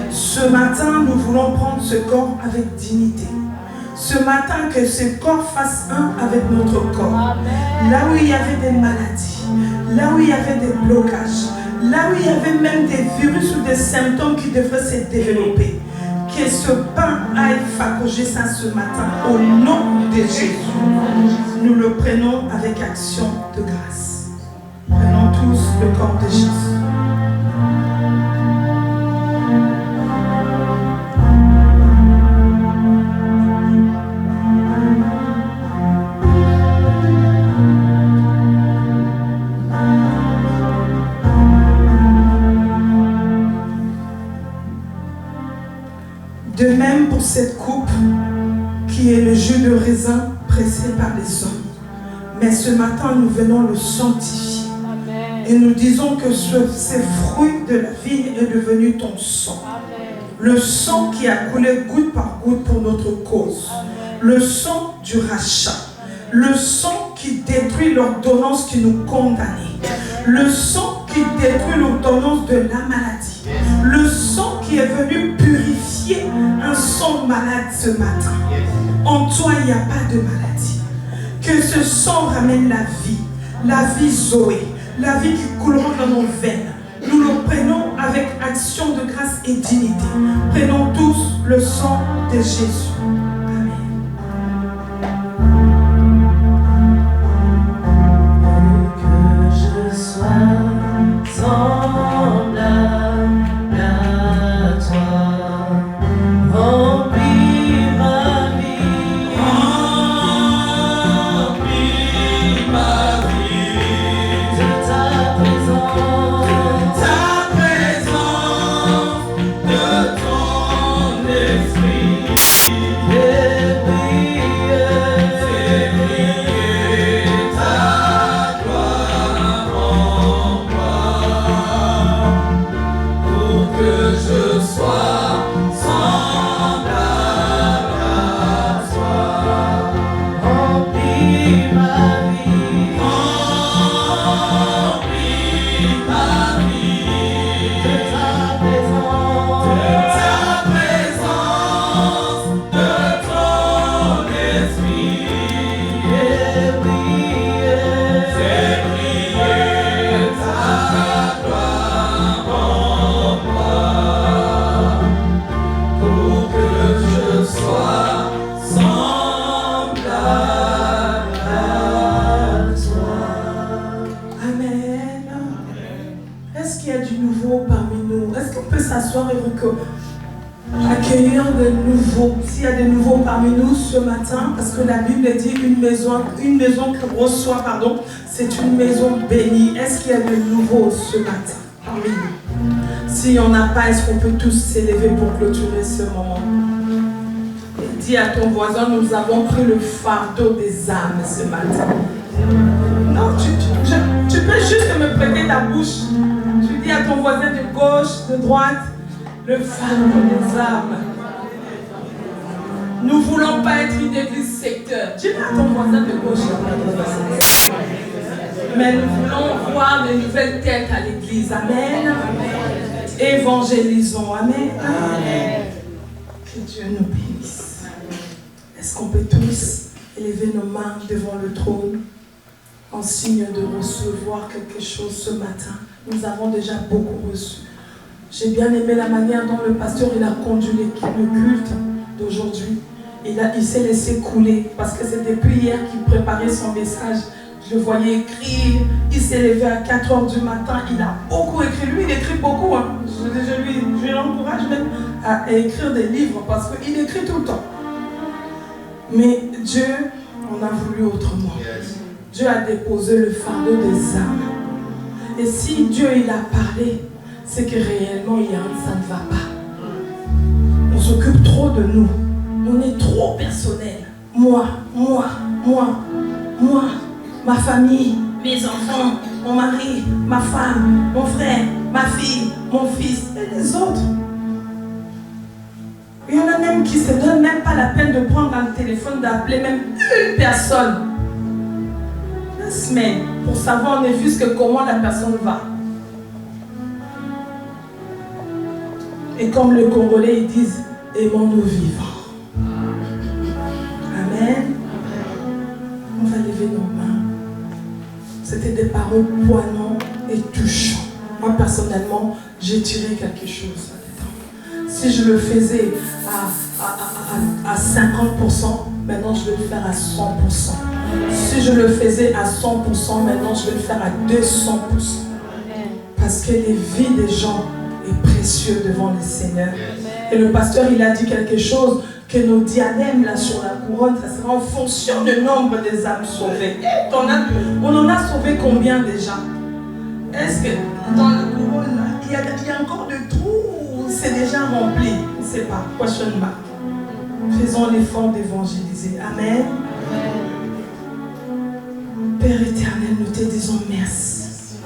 Ce matin, nous voulons prendre ce corps avec dignité. Ce matin, que ce corps fasse un avec notre corps. Là où il y avait des maladies, là où il y avait des blocages, là où il y avait même des virus ou des symptômes qui devraient se développer, que ce pain aille fagoger ça ce matin au nom de Jésus. Nous le prenons avec action de grâce. Prenons tous le corps de Jésus. De même pour cette coupe qui est le jus de raisin pressé par les hommes. Mais ce matin, nous venons le sanctifier. Amen. Et nous disons que ce fruit de la vigne est devenu ton sang. Amen. Le sang qui a coulé goutte par goutte pour notre cause. Amen. Le sang du rachat. Le sang qui détruit l'ordonnance qui nous condamnait. Le sang qui détruit l'ordonnance de la maladie. Le sang qui est venu purifier identifier un sang malade ce matin. En toi, il n'y a pas de maladie. Que ce sang ramène la vie Zoé, la vie qui coulera dans nos veines. Nous le prenons avec action de grâce et dignité. Prenons tous le sang de Jésus. Accueillir de nouveaux, s'il y a de nouveaux parmi nous ce matin, parce que la Bible dit une maison qui reçoit, c'est une maison bénie. Est-ce qu'il y a de nouveaux ce matin parmi nous? S'il n'y en a pas, est-ce qu'on peut tous s'élever pour clôturer ce moment? Et dis à ton voisin, nous avons pris le fardeau des âmes ce matin. Non, tu peux juste me prêter ta bouche. Tu dis à ton voisin de gauche, de droite, le fardeau des âmes. Nous ne voulons pas être une église secteur. Dis à ton voisin de gauche, mais nous voulons voir de nouvelles têtes à l'église. Amen. Évangélisons. Amen. Amen. Que Dieu nous bénisse. Est-ce qu'on peut tous élever nos mains devant le trône en signe de recevoir quelque chose ce matin? Nous avons déjà beaucoup reçu. J'ai bien aimé la manière dont le pasteur il a conduit le culte d'aujourd'hui. Il s'est laissé couler parce que c'est depuis hier qu'il préparait son message. Je le voyais écrire. Il s'est levé à 4h du matin. Il a beaucoup écrit. Lui, il écrit beaucoup. Hein. Je l'encourage même à écrire des livres parce qu'il écrit tout le temps. Mais Dieu en a voulu autrement. Dieu a déposé le fardeau des âmes. Et si Dieu il a parlé, c'est que réellement ça ne va pas. On s'occupe trop de nous. On est trop personnel. Moi, ma famille, mes enfants, mon mari, ma femme, mon frère, ma fille, mon fils et les autres. Il y en a même qui ne se donnent même pas la peine de prendre un téléphone, d'appeler même une personne. La semaine, pour savoir ne fût-ce que comment la personne va. Et comme les Congolais ils disent, aimons-nous vivants. Amen. On va lever nos mains. C'était des paroles poignantes et touchantes. Moi personnellement, j'ai tiré quelque chose là-dedans. Si je le faisais à 50%, maintenant je vais le faire à 100%. Si je le faisais à 100%, maintenant je vais le faire à 200%. Parce que les vies des gens est précieux devant le Seigneur. Et le pasteur, il a dit quelque chose, que nos diadèmes là sur la couronne, ça sera en fonction du nombre des âmes sauvées. Et on en a sauvé combien déjà? Est-ce que dans la couronne, là, il y a encore de trous ou c'est déjà rempli? On ne sait pas. Question mark. Faisons l'effort d'évangéliser. Amen. Père éternel, nous te disons merci.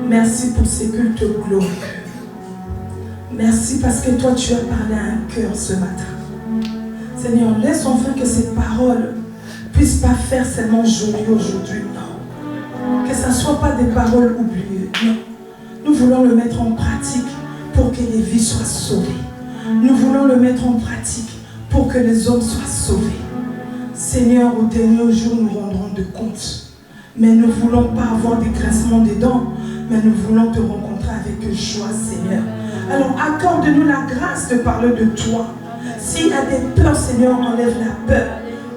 Merci pour ces cultes glorieux. Merci parce que toi, tu as parlé à un cœur ce matin. Seigneur, laisse enfin que ces paroles ne puissent pas faire seulement joli aujourd'hui, non. Que ce ne soit pas des paroles oubliées, non. Nous voulons le mettre en pratique pour que les vies soient sauvées. Nous voulons le mettre en pratique pour que les hommes soient sauvés. Seigneur, au dernier jour, nous rendrons de compte. Mais nous ne voulons pas avoir des grincements des dents, mais nous voulons te rencontrer avec joie, Seigneur. Alors accorde-nous la grâce de parler de toi. S'il y a des peurs, Seigneur, enlève la peur.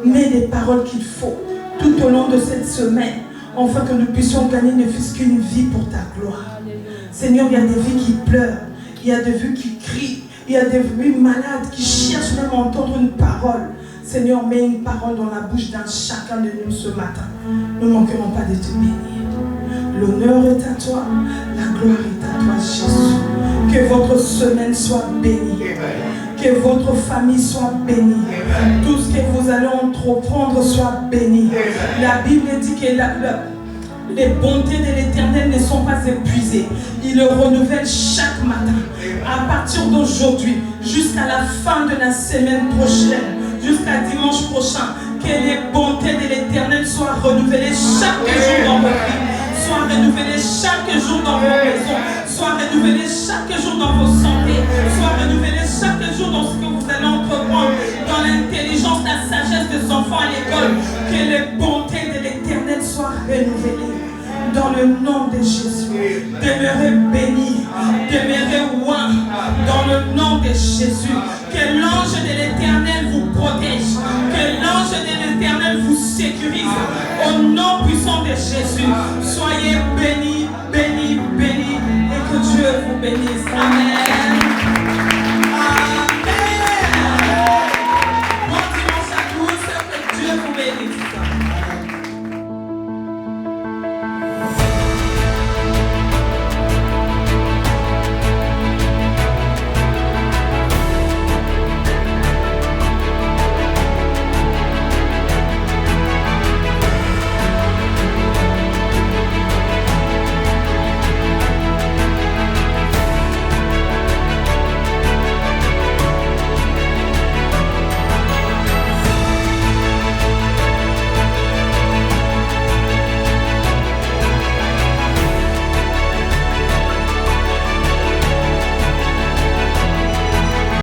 Mets les paroles qu'il faut tout au long de cette semaine, afin que nous puissions gagner ne fût-ce qu'une vie pour ta gloire. Seigneur, il y a des vies qui pleurent, il y a des vies qui crient, il y a des vies malades qui cherchent même à entendre une parole. Seigneur, mets une parole dans la bouche d'un chacun de nous ce matin. Nous ne manquerons pas de te bénir. L'honneur est à toi, la gloire est à toi, Jésus. Que votre semaine soit bénie. Que votre famille soit bénie. Tout ce que vous allez entreprendre soit béni. La Bible dit que les bontés de l'Éternel ne sont pas épuisées. Il le renouvelle chaque matin. À partir d'aujourd'hui, jusqu'à la fin de la semaine prochaine, jusqu'à dimanche prochain, que les bontés de l'Éternel soient renouvelées chaque jour dans vos vies. Soient renouvelées chaque jour dans vos maisons. Soient renouvelées chaque jour dans vos santé. Soient renouvelées chaque jour dans ce que vous allez entreprendre. Dans l'intelligence, la sagesse des enfants à l'école. Que les bontés de l'Éternel soient renouvelées. Dans le nom de Jésus, demeurez bénis, demeurez loin. Dans le nom de Jésus, que l'ange de l'Éternel vous protège, que l'ange de l'Éternel vous sécurise. Au nom puissant de Jésus, soyez bénis, bénis, bénis, et que Dieu vous bénisse. Amen.